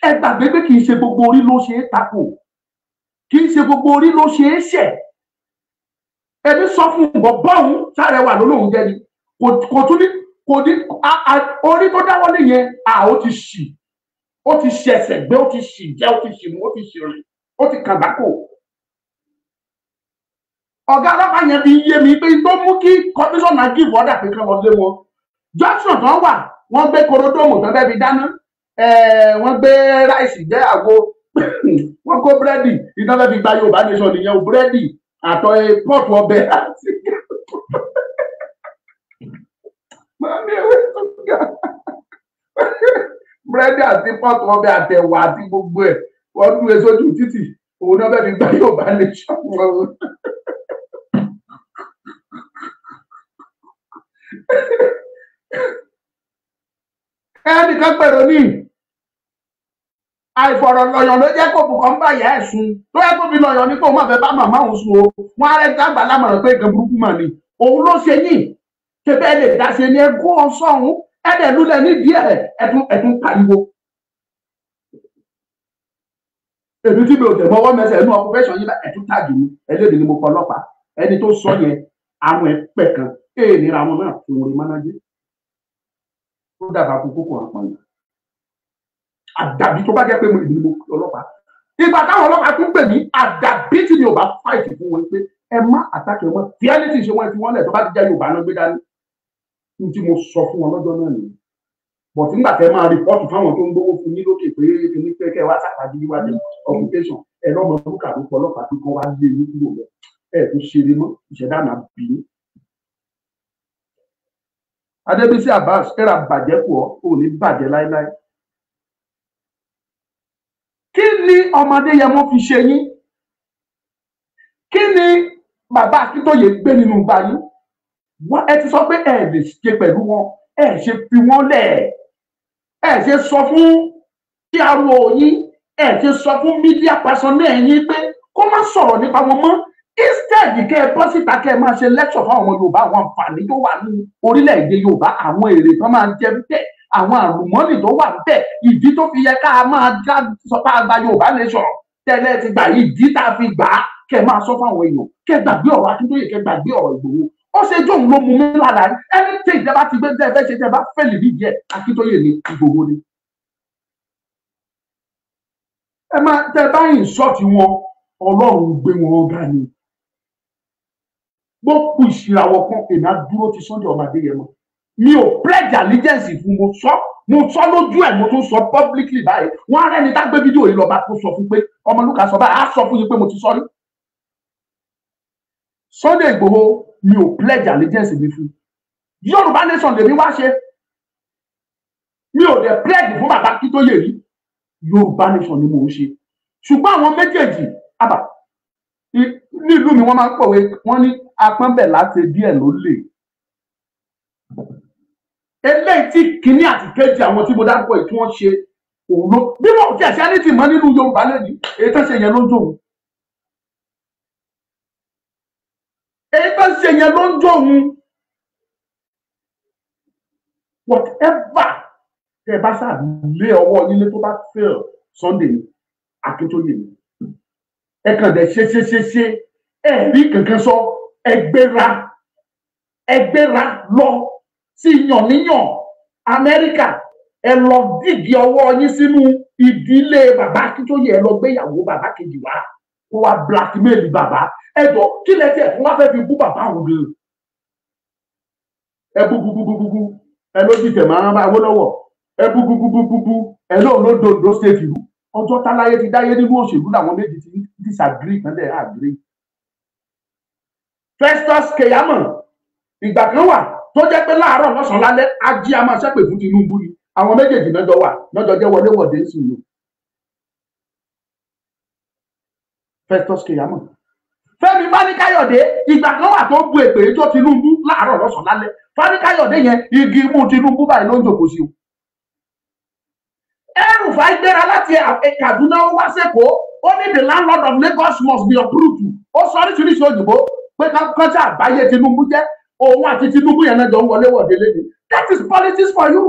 Ẹ gbàgbé pé kì í ṣe gbogbo orí ló ṣe é takò, kì í ṣe gbogbo orí ló ṣe é ṣẹ̀. Ẹni sọ fún bọ̀bọ́hún sáré wà lólóhùn jẹ́ ni kò tún ní orí tó dáwọ́ nìyẹn ó ti ṣì ó ti ṣẹ̀ṣẹ̀ gbé ó ti ṣì jẹ́ ó ti ṣì mú ó ti ṣì rìn ó ti kàgbákò. Ọ̀gá ọlọ́pàá yẹn fi yé mi pé tó mú kí commissioner give order pé kán lọ lé wọn. Junction tó wà wọ́n gbé korodóòmù tó fẹ́ fi dáná. Wọ́n gbé ráìsì jẹ́ àgbo wọ́n kó búrẹ́dì iná fẹ́ fi gba Yorùbá nation nìyẹn o búrẹ́dì àtọ̀ pọ́ọ̀tù ọbẹ̀ àti búrẹ́dì àti pọ́ọ̀tù ọbẹ̀ àtẹ̀wà àti gbogbo ẹ̀ wọ́n dún èso jù títì òun náà fẹ́ fi gba Yorùbá nation. Ẹnìkan pẹ̀lú ní àìfọ̀rọ̀lọ́yàn ló jẹ́ kó bùkọ́ ń bàyà ẹ̀ sùn tó yẹ kó fi lọ́yàn ní kó má fẹ́ bá màmá òun sùn o wọn á rẹ̀ dàgbà lámọ̀ràn pé nǹkan burúkú mà ní òun ló ṣe yìí tẹ́fẹ́ lè dá ṣe ní ẹgbó ọ̀sọ́hún ẹ̀dẹ̀ lulẹ̀ nídìí ẹ̀tún pariwo. èmi tí mi ò tẹ̀ mọ́wọ́ mẹsẹ̀ inú occupation yín bá ẹ̀tún tàgì mi ẹlẹ́dìí ni mo kọ ọlọ́pàá ẹni tó sọ yẹn àwọn ẹ̀pẹ̀ kan nira wọn náà fún orin mánájé ó dàbà kókó kò hàn pọ̀nyà àdàbí tó bá jẹ́ pé mo ìdí ni mo kọ ọlọ́pàá ìgbà táwọn ọlọ́pàá tún pè mí àdàbí tí mi ò bá fáìtì fún wọn pé ẹ má àtàkì wọn tí ẹni tí ṣe wọn ti wọn lẹ̀ tó bá ti jẹ́ Yorùbá náà gbé dání ní tí mo sọ fún wọn lọ́jọ́ náà nìyẹn bọ̀ tí nígbà tẹ́ máa rìpọ́ọ̀tù fáwọn tó ń gbówó fún yín lókè pé ní pé kẹ́ wá sàpàdé wíwájú occupation ẹ lọ́mọ búkà ló pọ̀ ọlọ́pàá tó kọ́ wá lé ní kúrò lọ ẹ tó ṣe lé mọ́ ìṣẹ̀dá náà bí. Adébísí Abbas kẹ́ra bàjẹ́ pọ̀ ò ní bàjẹ́ láéláé. Kí ni ọmọdé yẹn mo fi ṣe yín? Kí ni bàbá Akintoye gbé nínú ìgbà yín? Wọ́n ẹ ti sọ pé ẹ lè ṣe pẹ̀lú wọn ẹ ṣe fi wọ́n lẹ̀ ẹ ṣe sọ fún PRO yín ẹ ṣe sọ fún media personnel yín pé kó má sọ̀rọ̀ nípa wọn mọ́ instead kẹ́ ẹ bọ́ síta kẹ́ ẹ máa ṣe lecture fún àwọn Yorùbá àwọn àǹfààní tó wà ní orílẹ̀-èdè Yorùbá àwọn èrè tó máa ń jẹ bẹ́ẹ̀ àwọn àlùmọ́nì tó wà bẹ́ẹ̀ ìdí tó fi yẹ ká máa já sọ pé àgbà Yorùbá nation tẹ́lẹ̀ ti gbà ìdí tá a fi gbà á kẹ́ ẹ máa sọ fún àwọn èèyàn kẹ́ ẹ gbàgbé ọ̀rọ̀ Akíntóyè kẹ́ ẹ gbàgbé ọ̀rọ̀ Ìgbòho ó ṣe jóun ló mú mi lára ẹni tí ìjọba ti gbé tẹ́ ẹ fẹ́ ṣe tẹ́ ẹ bá fẹ́lì bí díẹ̀ Akíntóyè ní Ìgbòho ni. ẹ máa tẹ báyìí ṣọ́ọ̀tì wọn Ọlọ́run gbé wọn ga ni gbogbo ìṣìràwọ̀ kan èmi á dúró ti Sunday ọmọ Adéyẹmọ mi ò pledge allegiance fún mo sọ lójú ẹ̀ mo tún sọ publicly báyìí wọn á rẹ́ni tá gbé fídíò yìí lọ bá tó sọ fún pé Ọmọlúkà sọ báyìí á sọ fún yín pé mo ti sọ rí Sunday Ìgbòho mi ò pledge allegiance mi fún Yorùbá nation lèmi wá ṣe mi ò dẹ̀ pledge fún bàbá Akíntóyè rí Yorùbá nation ni mò ń ṣe ṣùgbọ́n àwọn méjèèjì àbá nílùú mi wọ́n máa ń pọ̀wé wọ́n ní apọ́nbẹ̀ láti díẹ̀ ló lè eléyìí tí kínní àti kejì àwọn tí mo dárúkọ yìí tí wọ́n ṣe òun ló bí wọ́n ti àṣẹ ní ti mọ́ nínú Yorùbá lẹ́yìn èyí tó ṣe yẹn ló ń jó òun èyí tó ṣe yẹn ló ń jó òun whatever tẹ bá ṣáà lé ọwọ́ nílé tó bá fail Sunday Akíntóyè ni ẹ kàn dẹ̀ ṣe ẹ rí kankan sọ ẹgbẹ́ra lọ sí yànníyàn Amẹ́ríkà ẹ lọ dìgì ọwọ́ yín sínú ìdílé bàbá Akíntóyè ẹ lọ gbéyàwó bàbá kejì wá kó wá blackmail bàbá ẹ jọ kí lẹ tiẹ̀ fún wá fẹ́ fi bú bàbá àwọn gan ẹ bú ẹ ló dìtẹ̀ máa ń bá Awólọ́wọ̀ ẹ bú ẹ náà ló dòdò state ìlú ọjọ́ táláyé ti dáyé nínú òṣèlú làwọn méjì ti disagree kan dẹ̀ agree. Festus Keyamo ìgbà kan wà tó jẹ́ pé láàárọ̀ lọ́sàn-án lálẹ́ ají a máa ṣẹ́pè fún Tinubu ni àwọn méjèèjì náà jọ wà náà jọ jẹ́ wọléwọ̀de ń sùn lò. Festus Keyamo Fẹ́mi Fani-Káyọ̀dé ìgbà kan wà tó bu èpè tó Tinubu láàárọ̀ lọ́sàn-án lálẹ́ Fani-Káyọ̀dé yẹn igi imú Tinubu báyìí ló ń jòkó sí o. Ẹrùfà gbéra láti Kaduna ó wá sẹ́kọ̀ọ́ ó ní the landlord of Lagos must be approved ó sọ oríṣiríṣi òyìnbó pé kọ́ńtà àgbáyé Tinubu jẹ́ òun àti Tinubu yẹn náà jọ ń wọléwọ̀de lẹ́yìn that is politics for you.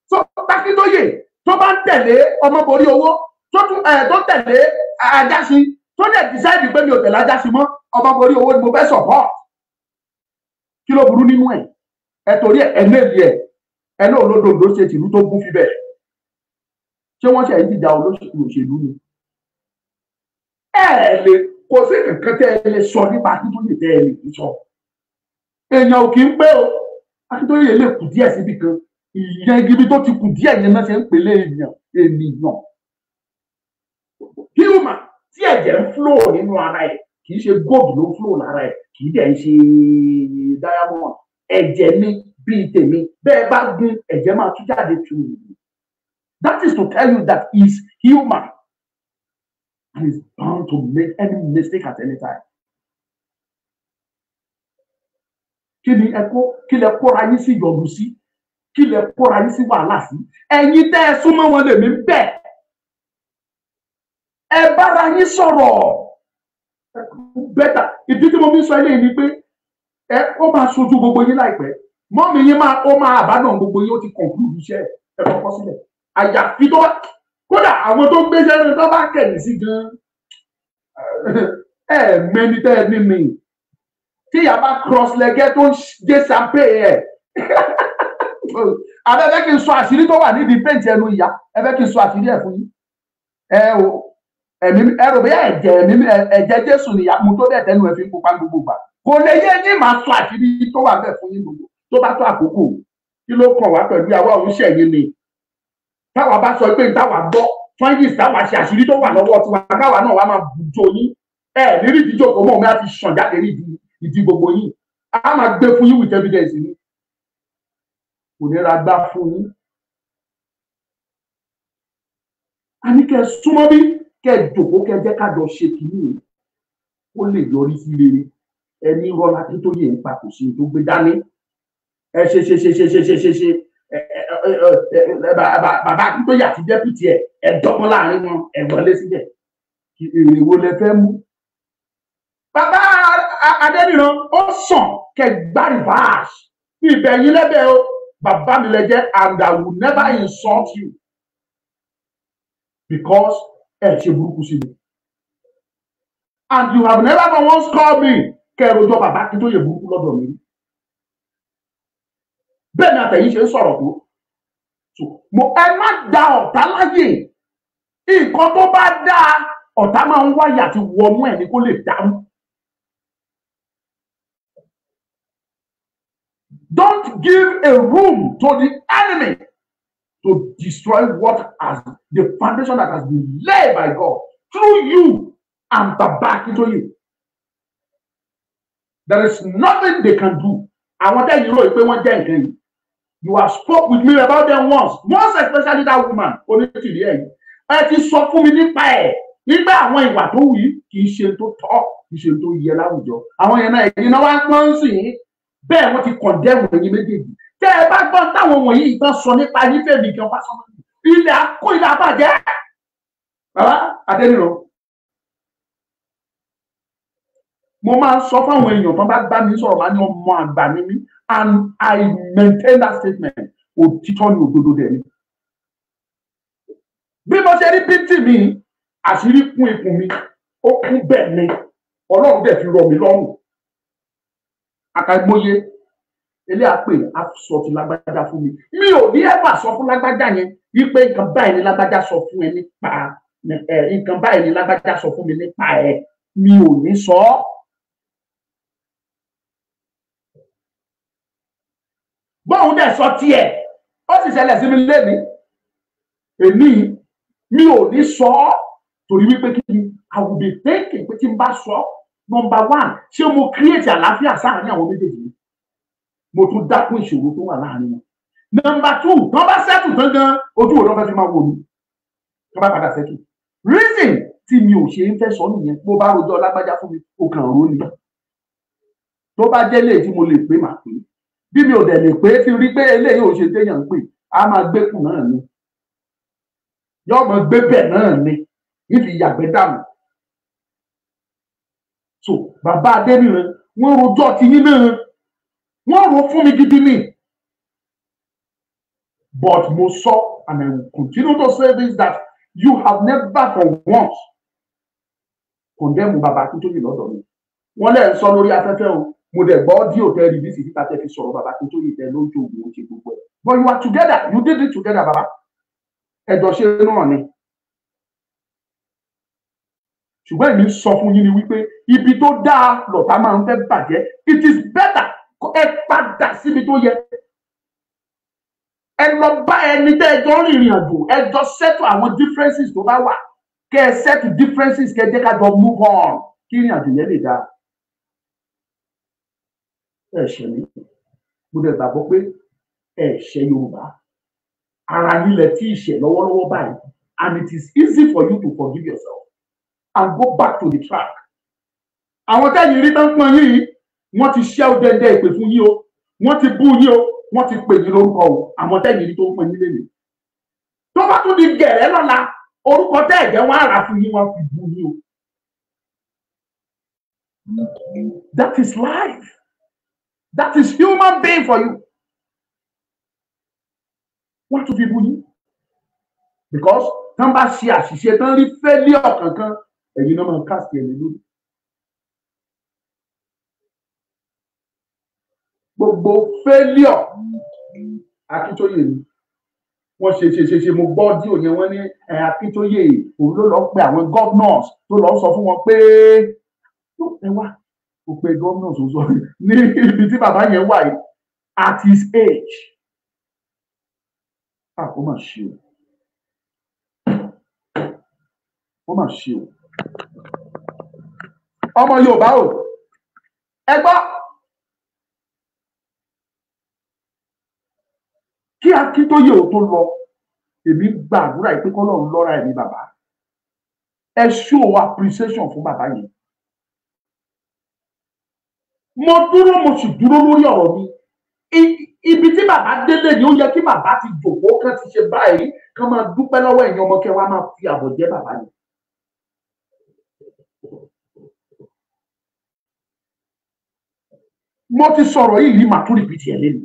So Akíntóyè tó bá ń tẹ̀lé ọmọborí owó tó tẹ̀lé Ajásin tó dẹ̀ decide pé mi ò tẹ̀lé Ajásin mọ́ ọmọborí owó ni mo fẹ́ support kí ló burú nínú ẹ torí ẹ méèlì ẹ náà olódòdó ṣe tìlú tó gún fi bẹ́ẹ̀ ṣé wọ́n ṣe ń dìjà òṣèlú ni ẹ lè kò sí kankan tẹ́ ẹ lè sọ nípa Akíntóyè tẹ́ ẹ lè sọ èèyàn ò kì í pé o Akíntóyè lè kù díẹ̀ síbi kan ìyẹn ibi tó ti kù díẹ̀ yẹn náà ṣe ń pèlè ènìyàn human tí ẹ̀jẹ̀ ń flow nínú ara ẹ̀ kì í ṣe gold ló ń flow lára ẹ̀ kì í dẹ̀ ń ṣe diamond ẹ̀jẹ̀ ní bíi tèmi bẹ́ẹ̀ bá gún ẹ̀jẹ̀ máa tún jáde tù mí. That is to tell you that he is human and is bound to make any mistake at any time. Kí lẹ kóra yín sí yọ̀lù sí? Kí lẹ kóra yín sí wàhálà sí? Ẹ̀yin tẹ́ ẹ súnmọ́ wọn lèmi ń bẹ̀. Ẹ bára yín sọ̀rọ̀. Bẹ́tà ìdí tí mo fi sọ eléyìí ni pé ó máa ṣojú gbogbo yín láìpẹ́. Mọ́mì yín máa àbádàn gbogbo yín ó ti conclude iṣẹ́ ẹ kọ́kọ́ sílẹ̀. Àyàfi tó kódà àwọn tó gbé sẹ́nu tó bá kẹ̀yìn sí gan mẹ́ni tẹ́ ẹ ní mi tí ìyá bá cross lẹ́gẹ́ tó ń gé sàpé ẹ̀ abẹ́fẹ́ kí n sọ àṣírí tó wà nídìí péǹtì ẹnu ìyá ẹ fẹ́ kí n sọ àṣírí ẹ̀ fún yín ẹrù bí ẹ̀jẹ̀ Jésù nìyá mu tó dẹ̀ tẹnu ẹ̀ fi ń pupa gbogbo gbà kò lè yé yín máa sọ àṣírí tó wà bẹ́ẹ̀ fún yín gbogbo tó bá tó àkókò kí ló kàn wá pẹ̀lú àwa òun ṣẹ̀yìn ni táwa bá sọ pé táwa gbọ́ fáyìs táwa ṣe àṣírí tó wà lọ́wọ́ tiwa káwa náà wá máa bùjọ yín nírí ìdíjọ́ kò mọ̀ mi á ti sàn jáde ní ìdí gbogbo yín á máa gbé fún yín with evidence ni kò ní ra gbá fún yín. a ní kẹ́ súnmọ́ bí kẹ́ jòkó kẹ́ jẹ́ ká jọ ṣe kìíní ó lè yọrí sí rere ẹni rọlá tí tó yẹ ń pa kò sí tó gbé dání ẹ ṣe bàbá tó yà sí dẹ́pìtì ẹ dọ́gbọ́n láàrin wọn ẹ wọlé síbẹ̀ èrè wo lẹ fẹ́ mú. bàbá Adéníran ó sàn kẹ́ gbá rìbáàsì bí ìbẹ̀yìn lẹ́bẹ̀ẹ́ o bàbá mi lẹ jẹ́ and I will never insult you because ẹ ṣe burúkú sí mi and you have never once called me kẹ́ ẹ rojọ́ bàbá kí tó yẹ burúkú lọ́dọ̀ mi bẹ́ẹ̀ ni àtẹ̀yìn ṣe ń sọ̀rọ̀ tó mo ẹ má da ọ̀tá láyè nǹkan tó bá dáa ọ̀tá máa ń wáyà àti wọnú ẹ̀ ní kó lè dáhùn. Don't give a room to the enemy to destroy what has the foundation that has been laid by God through you and Baba Akintoye. There is nothing they can do. Àwọn tẹ́yìn rò pé wọ́n jẹ́ nǹkan yìí. You have spoke with me about them once especially that woman onítìrí ẹ̀yìn. Ẹ ti sọ fún mi nípa ẹ̀ nígbà àwọn ìwà tó wù yìí kì í ṣe tó tọ́ kì í ṣe tó yẹ láwùjọ. Àwọn yẹn náà ẹ̀yin náà wá pọ́n sí i bẹ́ẹ̀ wọ́n ti kọ̀ndẹ́mù ẹ̀yin méjèèjì. Tẹ́ ẹ bá gbọ́ táwọn wọ̀nyí ìtàn sọ nípa nífẹ̀ẹ́ mi kan fásán ilẹ̀ akó ilẹ̀ abàjẹ́. Bàbá Adéníran mo máa ń sọ fáwọn èèyàn tó bá bá mi sọ̀rọ̀ máa ní ọmọ àgbà ní mí and I maintain that statement òtítọ́ ni òdodo dẹ̀ ni. bí mo ṣe rí bíntì mi àṣírí kún ikùn mi ó kún bẹ́ẹ̀ ni Ọlọ́run dẹ̀ fi rọ̀ mí lọ́rùn. àkàìmọye ilé àpè àsọ ti lágbájá fún mi mi ò ní ẹ̀fà sọ fún lágbájá yẹn wípé nǹkan báyìí ni lágbájá sọ fún ẹ nípa nǹkan báyìí ni lágbájá sọ fún mi nípa ẹ mi ò ní sọ ọ́. bóun dẹ̀ sọ tiẹ̀ ó sì ṣẹlẹ̀ sí mi lẹ́ni èmi mi ò ní sọ ọ́ torí wípé kí ni I will be thinking pé tí n bá sọ number one ṣé mo create àlàáfíà sáàárín àwọn méjèèjì mo tún dákún ìṣòro tó wà láàárín wọn number two tí wọ́n bá settle gangan ojú òun ló fẹ́ fi máa wò mí tí wọ́n bá padà settle reason tí mi ò ṣe ń fẹ́ sọ nìyẹn mo bá rojọ́ lágbájá fún mi ó kàn ró ni tó bá jẹ́ léyìí tí mo lè pè máa pè bí mi ò dẹ̀ lè pé tí rí pé eléyìí ò ṣe téèyàn ń pè á máa gbé kù náà ni yóò máa gbé bẹ̀ náà ni níbi ìyàgbẹ́ dànù. so bàbá Adéníran wọ́n rojọ́ ti yín náà wọ́n rò fún mi gidi ni but mo sọ and I will continue to say this that you have never for once condemn bàbá Akintoye lọ́dọ̀ mi wọ́n lè sọ lórí afẹ́fẹ́ o mo dẹ̀ gbọ́ díò tẹ́ rí bí sì kíkà tẹ́ fi sọ̀rọ̀ bàbá Akintoye tẹ́ lójú òun ó ṣe gbogbo ẹ̀ but you are together you did it together bàbá ẹ̀jọ̀ ṣe náà ni ṣùgbọ́n èmi sọ fún yín ni wípé ibi tó dáa lọ̀tá máa ń fẹ́ bàjẹ́ it is better ẹ padà síbi tó yẹ ẹ lọ bá ẹni tẹ́ ẹ jọ rìnrìn àjò ẹ jọ settle àwọn differences tó bá wà kẹ́ ẹ settle differences kẹ́ ẹ jẹ́ ká jọ move on kí ìrìn àjò yẹn lè dáa. ẹ̀ṣẹ̀ ni mo dẹ̀ gbàgbọ́ pé ẹ̀ṣẹ̀ Yorùbá ara nílẹ̀ tí ìṣẹ̀ lọ́wọ́lọ́wọ́ báyìí and it is easy for you to forgive yourself and go back to the track. àwọn tẹ́yìn rí tán pọ́n yìí wọ́n ti ṣẹ́ ọdẹdẹ ìpè fún yín o wọ́n ti bú yín o wọ́n ti pè yín lórúkọ o àwọn tẹ́yìn rí tó ń pọ́n yín lélẹ̀ tó bá tún di gẹ̀rẹ́ lọ́la orúkọ tẹ́ ẹ̀jẹ̀ wọn àrà fún yín wọ́n fi bú yín o. That is life. That is human being for you. What to people you? Because tán bá ṣe àṣìṣe tán rí failure kankan ẹ̀yin náà máa cast ẹni lórí. Gbogbo failure Akintoye ni wọ́n ṣe mo gbọ́ díò yẹn wọ́n ní Akintoye òun ló lọ pe àwọn governors tó lọ sọ fún wọn pé ẹ wá ó pe governors ó sọ ní ibi tí bàbá yẹn wà yìí at his age. Ó mà ṣe o. Ó mà ṣe o. Ọmọ Yorùbá o ẹ gbọ́ kí Akintoye ò tó lọ èmi gbàdúrà pé k'Ọlọ́run lọ́ra ẹ̀mí bàbá ẹ show appreciation fún bàbá yẹn. Mo dúró mo sì dúró lórí ọ̀rọ̀ mi ibi tí bàbá délé ni ó yẹ kí bàbá ti jòkó kán ti ṣe báyìí kán máa dúpẹ́ lọ́wọ́ ẹ̀yin ọmọ kẹwàá máa fi àbọ̀ jẹ́ bàbá yẹn. Mo ti sọ̀rọ̀ yìí ní màtúrì pìtì ẹ̀ lẹ́nu.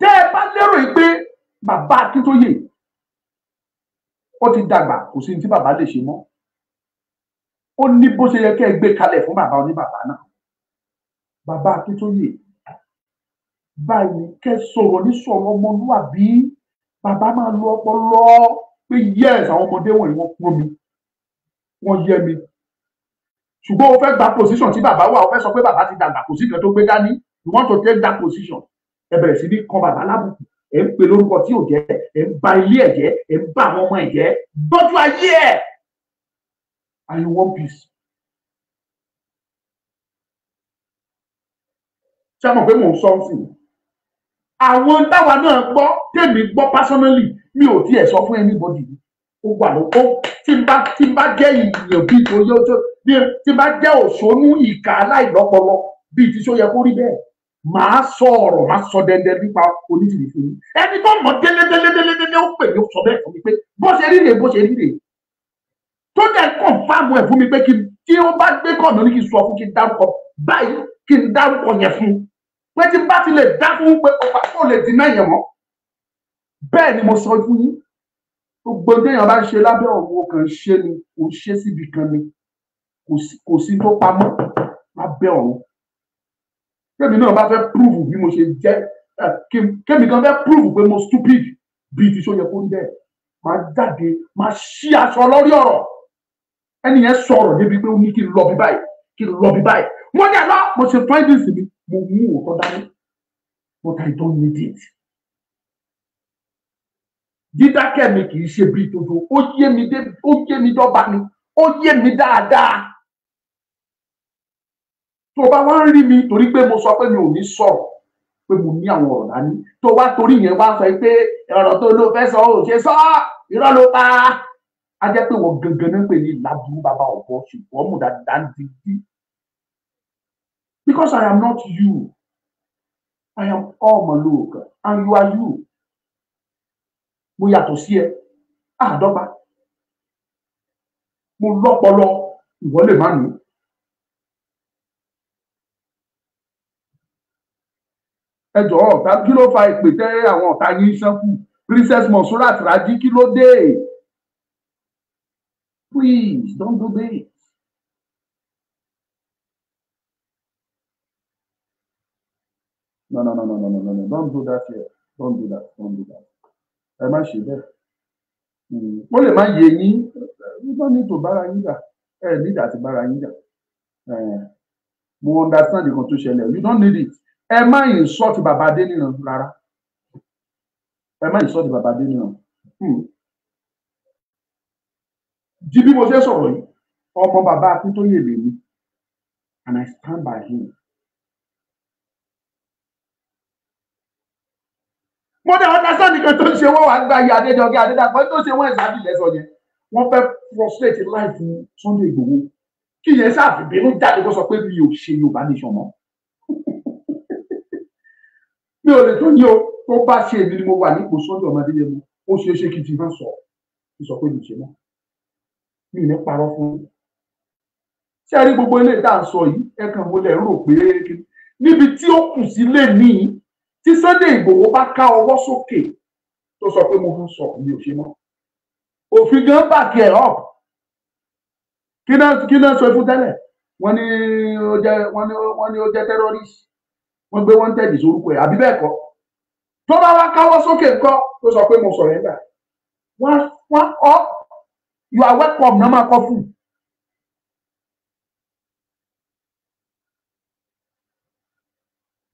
Tẹ́ ẹ bá lérò pé bàbá Akintoye ó ti dàgbà kò sí ní tí bàbá lè ṣe mọ́ ó ní bó ṣe yẹ kẹ́ ẹ gbé kalẹ̀ fún bàbá oníbàbá náà. Bàbá Akintoye báyìí kẹ́ sọ̀rọ̀ ní sọ̀rọ̀ ọmọlúwàbí bàbá máa lo ọpọlọ pé yes àwọn ọmọdé wọ̀nyí wọ́n kúrò mi wọ́n yẹ mi ṣùgbọ́n o fẹ́ gba position tí bàbá wà o fẹ́ sọ pé bàbá ti dàgbà kò sí kan tó gbé dání you want to take that position ẹ bẹ̀rẹ̀ sí ní kan bàbá lábùkù ẹ ń pè lórúkọ tí ò jẹ́ ẹ ń ba ilé ẹ̀ jẹ́ ẹ ń ba àwọn ọmọ ẹ̀ jẹ́ gbọ́dọ̀ ayé ẹ̀ and you want peace. ṣé mo pé mò ń sọ sí i àwọn táwa náà gbọ́ tèmi gbọ́ personally mi ò tiẹ̀ sọ fún anybody ó wà lóko tí n bá jẹ́ ìyàn bíi tó yẹ tó tí n bá jẹ́ òṣònú ìkà aláìlọ́pọlọ bíi tí sọ yẹ kó rí bẹ́ẹ̀ màá sọ ọ̀rọ̀ màá sọ dẹ́ndẹ́ nípa onídìrí fún mi ẹni tó mọ̀ délé ó pè mí ó sọ bẹ́ẹ̀ fún mi pé bó ṣe rí rèé tó dẹ̀ kọ̀ǹfàmù ẹ̀ fún mi pé tí ó bá gbé kọ̀ọ̀nà ní kí n sọ fún kí n dárúkọ báyìí kí n dárúkọ yẹn fún pé tí bá ti lè dá fún pé ọ̀pá tó lè dín náà yẹn mọ́ bẹ́ẹ̀ ni mo sọ fún yín gbogbo téèyàn bá ń ṣe lábẹ́ ọ̀run kan ṣe ni kò ṣe síbi kan ni kò sí tó pamọ́ lábẹ́ ọ̀run kémi náà bá fẹ́ prove bí mo ṣe jẹ́ kémi kan fẹ́ prove pé mo stupid bíi ti ṣó yẹ kó ń bẹ́ẹ̀ máa jáde máa ṣí aṣọ lórí ọ̀rọ̀ ẹni yẹn sọ̀rọ̀ débi pé ó ní kí n lọ bí báyìí mo ní àlọ́ mo ṣe findings mi mo mú òótọ́ dání but I don't need it. Dídákẹ́ mi kì í ṣe bíi dodo ó yé mi dọ́gba ni ó yé mi dáadáa. Tó bá wá ń rí mi torí pé mo sọ pé mi ò ní sọ̀rọ̀ pé mo ní àwọn ọ̀rọ̀ dání tó wá torí yẹn wá sọ pé ọ̀rọ̀ tó ló fẹ́ sọ ò ṣe sọ irọ́ ló pa á jẹ́ pé wọ́n gangan náà pè ní ìlàbùrú bàbá ọ̀bọ ṣùgbọ́n mo dáadáa ń di because I am not you I am Omoloka and you are you mo yàtọ̀ sí ẹ àdọ́gba mo lọ́pọlọ ìwọ lè má ní. Ẹ jọ̀ọ́ ọ̀tá kí ló fa ìpè tẹ́ àwọn ọ̀tá yín sánkù Princess Monsurat Raji kí ló dé? Please don't do this. No, don't do that here. Don't do that. Ẹ má ṣe bẹ́ẹ̀. Ó lè má yé yín. You don't need to bára yín jà. Ẹ need àti bára yín jà. Mo understand nǹkan tó ṣẹlẹ̀. You don't need it. Ẹ má insult bàbá Adéníran rárá. Ẹ má insult bàbá Adéníran. Di bí mo ṣe sọ̀rọ̀ yìí, ọmọ bàbá Akintoye lè mi and I stand by him. Mo dẹ̀ understand nǹkan tó ń ṣe wọ́n wá gba iye Adéjọkẹ́ Adédàpọ̀ tó ṣe wọ́n ìsáàbì lẹ́sọ̀ yẹn. Wọ́n fẹ́ frustrate life Sunday Igboho. Kí yẹn ṣàfihàn jáde kó sọ pé mi ò ṣe Yorùbá nation mọ́. Mi ò lè tó yí o tó bá ṣe èmi ni mo wà nípò Sunday ọmọdé yẹn mu ó ṣe é ṣe kí n ti máa sọ sọ pé mi ṣe mọ́ mi ì ní parọ́ fún un. Ṣé ẹ rí gbogbo ilé tá à ń sọ yìí ẹ kàn mo lè rò pé níbi tí ó kù sí lè ní tí Sunday Igboho bá ká ọwọ́ sókè tó sọ pé mo ń sọ mi ò ṣe mọ́ òfin gan back ẹ̀ up kí náà sọ fún tẹ́lẹ̀ wọ́n ní ó jẹ́ terrorist wọ́n gbé wọ́n tẹ̀lé sórúkọ ẹ̀ àbí bẹ́ẹ̀ kọ́ tó bá wá káwọ́ sókè ńkọ́ tó sọ pé mo sọ̀rọ̀ ẹ̀dá wọ́n you are welcome náà máa kọ́ fún.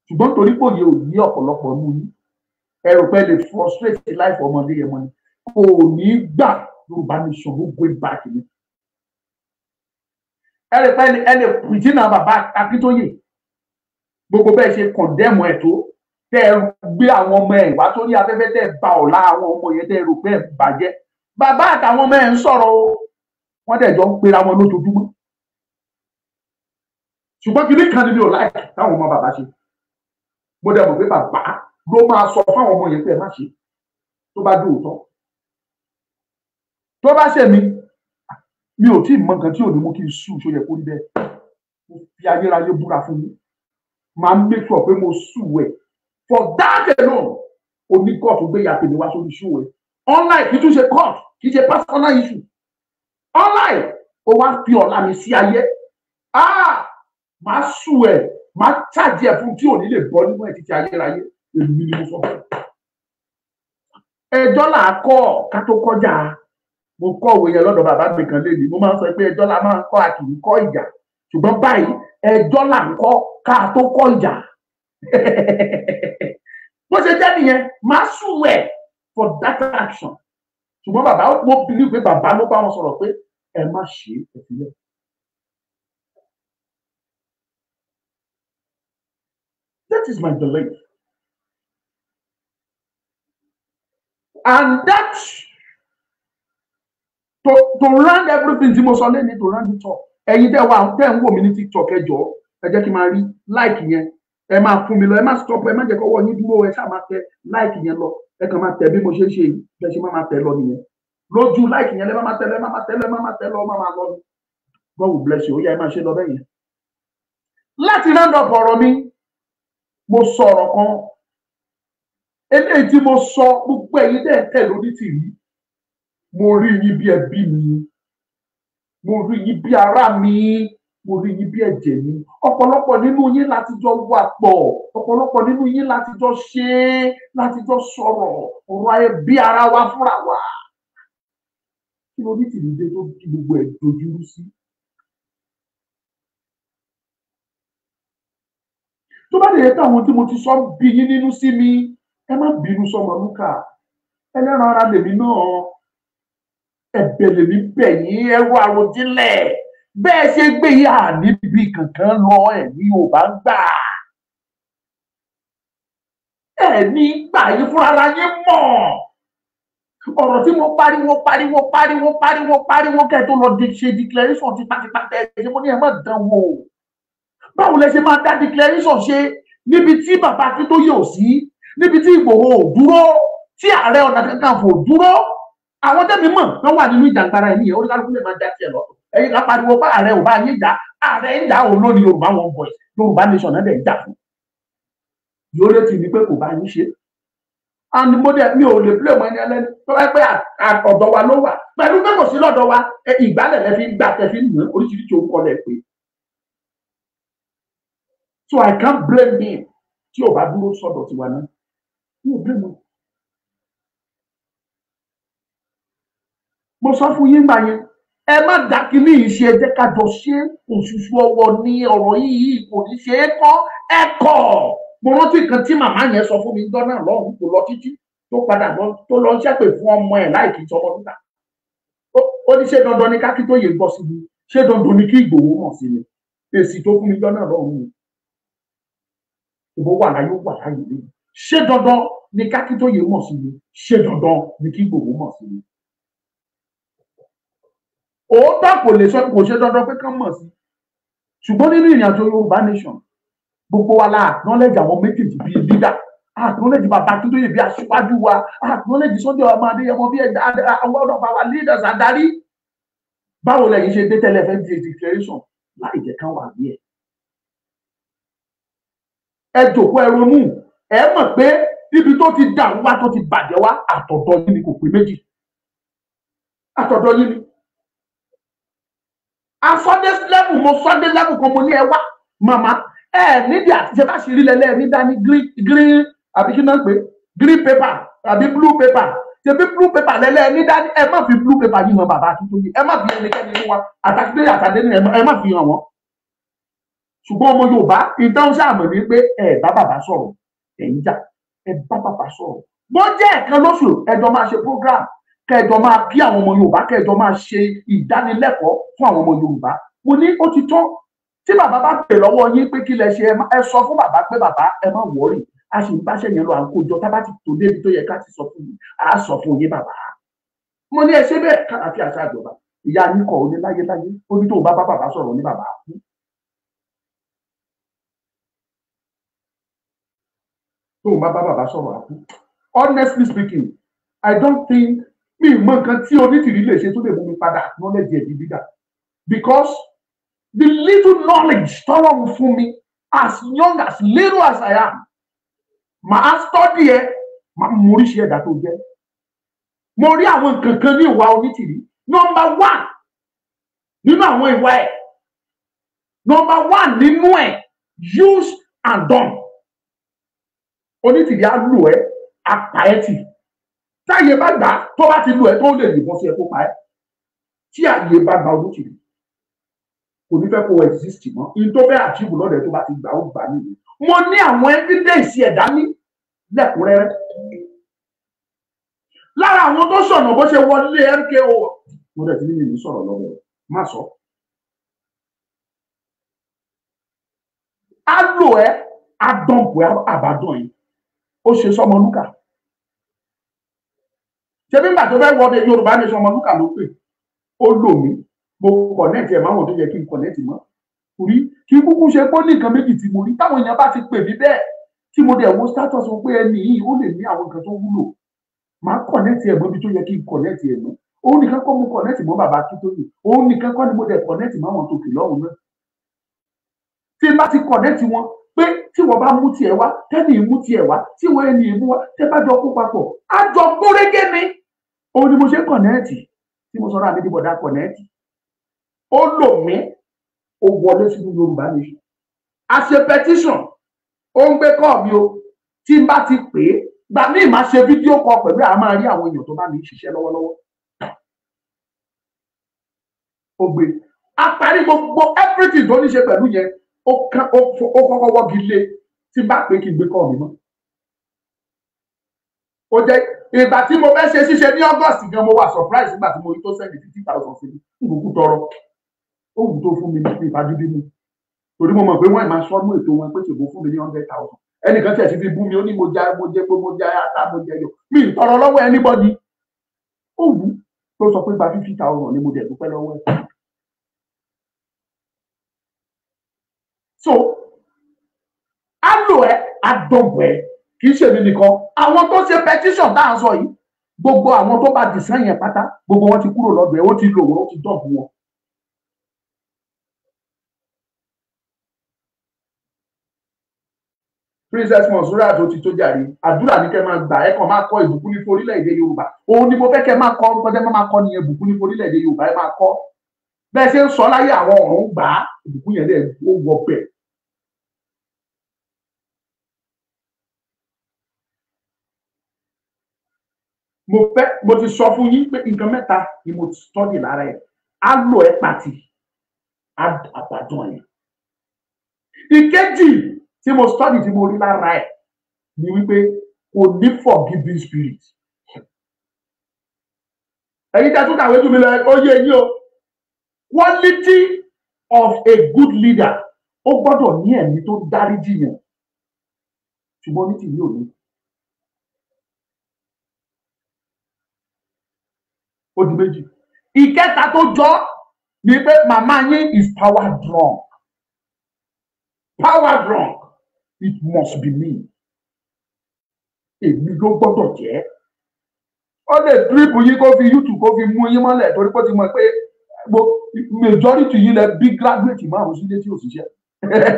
ṣùgbọ́n torí pò yẹ òní ọ̀pọ̀lọpọ̀ mú ní ẹrù pẹ́ lè frustrate life ọmọdé yẹn mọ́ ni kò ní gbà Yorùbá nation ló gbé back ni. ẹrù pẹ́ ẹ lè pìtì náà bàbá Akintoye gbogbo bẹ́ẹ̀ ṣe condemn ẹ̀ tó tẹ́ ẹ gbé àwọn ọmọ ẹ̀ wá sórí afẹ́fẹ́ tẹ́ ẹ ba ọ̀la àwọn ọmọ yẹn tẹ́ ẹ rò pé ẹ bàjẹ́ bàbá àtàwọn ọmọ ẹ̀ ń sọ̀rọ̀ o wọ́n dẹ̀ jọ ń pera wọn lójoojúmọ́ ṣùgbọ́n kí ní kan níbi ò láì táwọn ọmọ bàbá ṣe mo dẹ̀ mọ̀ pé bàbá ló máa sọ fáwọn ọmọ yẹn pé ẹ má ṣe tó bá dóòótọ́ tó bá ṣe mi ò tí ì mọ nǹkan tí ò ní mú kí n sùn ṣó yẹ kó rí bẹ́ẹ̀ mo fi ayérayé búra fún mi máa ń make sure pé mo sùn ẹ̀ for that alone oní court gbé yàtọ̀ mi wá sórí ṣú ẹ̀ online kì í tún ṣe court kì í ṣe personal issue online ó wá fi ọ̀la mi sí ayé máa sùn ẹ̀ máa ṣáàjì ẹ̀ fún tí ò ní lè bọ́ nínú ẹ̀ títí ayérayé èmi ni mo sọ fún ẹjọ́ là á kọ́ ká tó kọjá mo kọ́ òwe yẹn lọ́dọ̀ bàbá mi kan léde mo máa ń sọ pé ẹjọ́ la máa ń kọ́ a kì í kọ́ ìjà ṣùgbọ́n báyìí ẹjọ́ là ń kọ́ ká tó kọ́ ìjà bó ṣe jẹ́ nìyẹn máa sùn ẹ̀ for that action ṣùgbọ́n bàbá mo believe pé bàbá ló bá wọn sọ̀rọ̀ pé ẹ má ṣe é sílẹ̀. That is my belief. And that to round everything tí mo sọ lẹ́ni to round it up. Ẹ̀yin tẹ́ wà tẹ́ ń wò mí ní TikTok ẹ jọ̀ọ́ ẹ jẹ́ kí n máa rí like yẹn ẹ máa fún mi lọ ẹ má stop ẹ má jẹ́ kọ́wọ́ yín dúró ẹ ṣáà máa tẹ like yẹn lọ ẹ kàn máa tẹ bí mo ṣe ń ṣe yìí bẹ́ẹ̀ ṣe máa tẹ lọ nìyẹn lójú like yẹn lẹ má máa tẹ lọ ẹ má máa tẹ lọ ẹ má máa tẹ lọ ọ má máa lọ God will bless you ó yá ẹ máa ṣe lọ bẹ́ẹ̀ yẹn. Láti round up ọ̀rọ̀ mi mo sọ̀rọ̀ kan eléyìí tí mo sọ gbogbo ẹ̀yin dẹ̀ tẹ̀ lórí tìrí mo rí yín bí ẹbí mi mo rí yín bí ará mi mo rí yín bí ẹ̀jẹ̀ mi ọ̀pọ̀lọpọ̀ nínú yín láti jọ wà pọ̀ ọ̀pọ̀lọpọ̀ nínú yín láti jọ ṣe é láti jọ sọ̀rọ̀ ọ̀rọ̀ ayé bí ara wa fúnra wa kí ló ní tìrí dé tó kí gbogbo ẹ̀ dojúrú sí. tó bá lè yẹ káwọn tí mo ti sọ bí yín nínú sí mi ẹ má bínú sọmọ lúkà ẹlẹ́ran ara lèmi náà ẹ̀bẹ̀ lèmi bẹ̀ yín ẹrú àròjinlẹ̀ bẹ́ẹ̀ ṣe gbé yà níbi kankan lọ ẹ̀mí ò bá gbà ẹ̀mí gbà yín fún ara yín mọ̀ ọ̀rọ̀ tí mo pariwo kẹ́ tó lọ ṣe declaration tipátipá tẹ́ ẹ ṣe mo ní ẹ má dán wò báwo lẹ ṣe máa dá declaration ṣe níbi tí bàbá Akintoye ò sí níbi tí Igboho ò dúró tí Ààrẹ Ọ̀nà Kakanfò ò dúró àwọn tẹ́mi mọ̀ wọ́n wà nínú ìjàngbara ẹ̀ nìyẹn oníkálukú lè máa dá tiẹ̀ lọ ẹ̀yin ká pariwo pé ààrẹ ò bá yé jà ààrẹ ń jà òun lónìí Yorùbá One Voice Yorùbá Nation náà dẹ̀ ń jà fún yóò lè tì mí pé kò bá yín ṣe and mo dẹ̀ mi ò lè play mọ́ ẹni ẹlẹ́ni tó bá pẹ́ ọ̀dọ̀ wa ló wà pẹ̀lú pé kò sí lọ́dọ̀ wa ìgbálẹ̀ lẹ́ fi ń gbà tẹ́ fi ń mú oríṣiríṣi orúkọ lẹ̀ pé so I can't blame him tí ò bá dúró sọ́dọ̀ tiwa náà mi ò blame him. mo sọ fún yín gbà yẹn ẹ má dákí ní ìṣe ẹ jẹ́ ká jọ ṣe òṣùṣù ọwọ́ ní ọ̀rọ̀ yìí kò ní ṣe é kọ́ ẹ kọ́ mo rántí nǹkan tí màmá yẹn sọ fún mi jọ náà lọ́hùn kò lọ títí tó padà tó lọ ṣépè fún ọmọ ẹ̀ láì kí sọmọ níta ó ní ṣé dandan ni Akintoye gbọ́ sí mi ṣé dandan ni kí Ìgbòho mọ̀ sí mi èsì tó fún mi jọ náà lọ́hùn mi ìbò wà láyé wà láyé lẹ́yìn ṣé dandan ni Akintoye mọ̀ sí mi ṣé dandan ni kí Ìgbòho mọ̀ sí mi. òótọ́ kò lè sọ kò ṣe dandan pé kán mọ̀ sí ṣùgbọ́n nínú ìrìnàjò Yorùbá Nation gbogbo wa la acknowledge àwọn méjèèjì bíi leader acknowledge bàbá Akintoye bíi aṣíwájú wa acknowledge Sunday ọmọ Adéyẹmọ bíi àwọn of our leaders adarí báwo lẹ́yìn ṣe dé tẹ́lẹ̀ fẹ́ di declaration láì jẹ́ kán wà bí ẹ̀. Ẹ jòkó ẹ ronú ẹ mọ̀ pé ibi tó ti dà wá tó ti bàjẹ́ wá àtọ̀dọ̀ yín ni kò pé méjì àtọ̀dọ̀ yín ni. Sunday level mo Sunday level kan mo ní ẹ wá màmá ẹ nídìí àti ṣe bá ṣe rí lẹ́lẹ́ ní dání green àbí kí náà pé green paper àbí blue paper ṣe bí blue paper lẹ́lẹ́ ní dání ẹ má fi blue paper yìí hàn bàbá Akintoye ẹ má fi ẹnikẹ́ni nínú wa àtàkìlẹ̀ àtàdé ní ẹ má fi hàn wọ́n. Ṣùgbọ́n ọmọ Yorùbá ìdáhùn sáàmù ní pé ẹ bá bàbá sọ̀rọ̀ ẹ̀yin jà ẹ bá bàbá sọ̀rọ̀ bó jẹ́ ẹ̀kan lóṣù ẹjọ́ máa ṣe program kẹjọ máa bí àwọn ọmọ Yorùbá kẹjọ máa ṣe ìdánilẹ́kọ̀ọ́ fún àwọn ọmọ Yorùbá. Mo ní ó ti tán tí bàbá bá pè lọ́wọ́ yín pé kí lẹ ṣe ẹ sọ fún bàbá pé bàbá ẹ má wọ́rì a sì ń báṣẹ́ yẹn lọ à ń kójọ tá bá ti tó débi tó yẹ ká ti sọ fún yín à sọ fún yín bàbá. Mo ní ẹ ṣe bẹ́ẹ̀ káàkiri àṣà ìjọba ìyá yín kọ̀ ó ní láyéláyé ó ní tóun bá bàbá sọ̀rọ̀ ní bàbá kú. Tóun bá bàbá sọ̀rọ̀ àkú. Honestly speaking, I don't think mi mọ nǹkan tí Onítìrí lè ṣe tó lè mú mi padà knowledge ẹ̀ bíbí dà because the little knowledge tọ́lọ́run fún mi as young as little as I am màá study ẹ màá mú oríṣi ẹ̀dá tó jẹ́ mo rí àwọn nǹkan kan ní ìwà Onítìrí number one nínú àwọn ìwà ẹ̀ number one nínú ẹ̀ use and done Onítìrí á lò ẹ́ apá ẹ̀ tì táyé bá gbà tó bá ti lò ẹ́ tó lè yìnbọn sí ẹ kó pa ẹ́ tí àyè bá gba Onítìrí kò ní fẹ́ kó exist mọ́ in tó fẹ́ achieve lọ́dẹ̀ tó bá ti gbà ó gbà nìyí. Mo ní àwọn evidence ẹ̀dá ní lẹ́kùnrẹ́rẹ́ lára àwọn tó sọ̀nà bó ṣe wọlé MKO mo dẹ̀ ti ní ìlú sọ̀rọ̀ lọ́wọ́ má sọ. Á lò ẹ́ adọ́ǹpù àbádọ́n yìí ó ṣe sọmọ lúkà ṣe bí nígbà tó fẹ́ wọlé Yorùbá ní sọmọ lúkà ló pè ó lò mí mo kọ̀nẹ́ẹ̀tì ẹ̀ máwọn tó yẹ kí n kọ̀nẹ́ẹ̀tì mọ́ torí kí kúkú ṣe pé ó ní nǹkan méjì tí mo rí táwọn èèyàn bá ti pè mí bẹ́ẹ̀ tí mo dẹ̀ wo status wọn pé ẹni yìí ó lè ní àwọn nǹkan tó wúlò máa kọ̀nẹ́ẹ̀tì ẹ̀ mọ́ ibi tó yẹ kí n kọ̀nẹ́ẹ̀tì ẹ̀ mọ́ òun nìkan kọ́ mo kọ̀nẹ́ẹ̀tì mọ́ bàbá Akintoye òun nìkan kọ́ ni mo dẹ̀ kọ̀nẹ́ẹ̀tì mọ́ àwọn tó kì lọ́hùn náà tí n bá ti kọ̀nẹ́ẹ̀tì wọn pé tí wọ́n bá mú tiẹ̀ wá tẹ́nì mú tiẹ̀ wá tí wọ́n ẹni mú wá tẹ́ bá jọ kó papọ̀ á jọ gbórégé ni òun ni mo ṣe kọ̀nẹ́ẹ̀tì tí mo sọ̀rọ̀ àbí bọ̀dá kọ̀nẹ́ẹ̀tì ó lò mí ó wọlé sínú Yorùbá nation a ṣe petition ó ń gbé kọ́ mi o tí n bá ti pè é gbà mí máa ṣe fídíò kọ pẹ̀lú àá máa rí àwọn èèyàn tó bá mi ṣiṣẹ́ lọ́wọ́lọ́wọ́ ó gbé a parí gbogbo everything tó ní ṣe pẹ̀lú yẹn ó kọ́kọ́ wọ́gi lé tí n bá pè é kí n gbé kọ́ mi mọ́ ó jẹ́ ìgbà tí mo fẹ́ ṣe ṣíṣe ní August gan mo wà surprise nígbà tí mo rí tó sẹ́ni 50,000 sí mi ìbùkún tọrọ ó wù tó fún mi ní ìfàdúdí mi torí mo mọ̀ pé wọ́n ì máa sọ́nù ètò wọn pé ṣègbó fún mi ní 100,000 ẹnìkan tí ẹ̀ ti fi bú mi ó ní mo jẹ ata mo jẹ yọ mi ì tọrọ lọ́wọ́ anybody ó wù tó sọ pé gba 50,000 ni mo dẹ̀ dúpẹ́ lọ́wọ́ ẹ̀. So á lò ẹ́ á dọ̀bọ̀ ẹ́ kì í ṣèmi nìkan àwọn tó ṣe petition tá à ń sọ yìí gbogbo àwọn tó bá design yẹn pátá gbogbo wọn ti kúrò lọ́dọ̀ ẹ̀ ó ti lò wọ́n ó ti dọ̀bù wọn. Princess Monsura tó ti tó jàre àdúrà ní kẹ́ máa gbà ẹ kàn máa kọ ìbùkún ní forílẹ̀-èdè Yorùbá òun ni mo fẹ́ kẹ́ máa kọ orúkọ tẹ́ máa kọ nìyẹn ìbùkún ní forílẹ̀-èdè Yorùbá ẹ máa kọ bẹ́ẹ̀ ṣe ń sọ láyé àwọn ọ̀run gbà á ìbùkún yẹn dẹ̀ ó wọ bẹ́ẹ̀. mo ti sọ fún yín pé nǹkan mẹ́ta ni mo study lára ẹ̀ á lò ẹ́ pàtì àbàdàn yẹn. Ìkejì tí mo study tí mo rí lára ẹ̀ ni wípé kò ní forgiving spirit. Ẹ̀yin tẹ́ tún kàwé jù mí lọ ó yé yín o. Quality of a good leader ó gbọ́dọ̀ ní ẹ̀mí tó dáríjì yẹn ṣùgbọ́n ní tìyí ò ní. Ó di méjì. Ìkẹta tó jọ ni pé màmá yín is power drunk. Power drunk. It must be me. Èmi ló gbọ́dọ̀ jẹ́. Ó lè drip yín kó fi YouTube kó fi mú yín mọ́lẹ̀ torí pé ó ti mọ̀ pé majority yín lẹ bí graduate márùn sílé tí ò ṣiṣẹ́.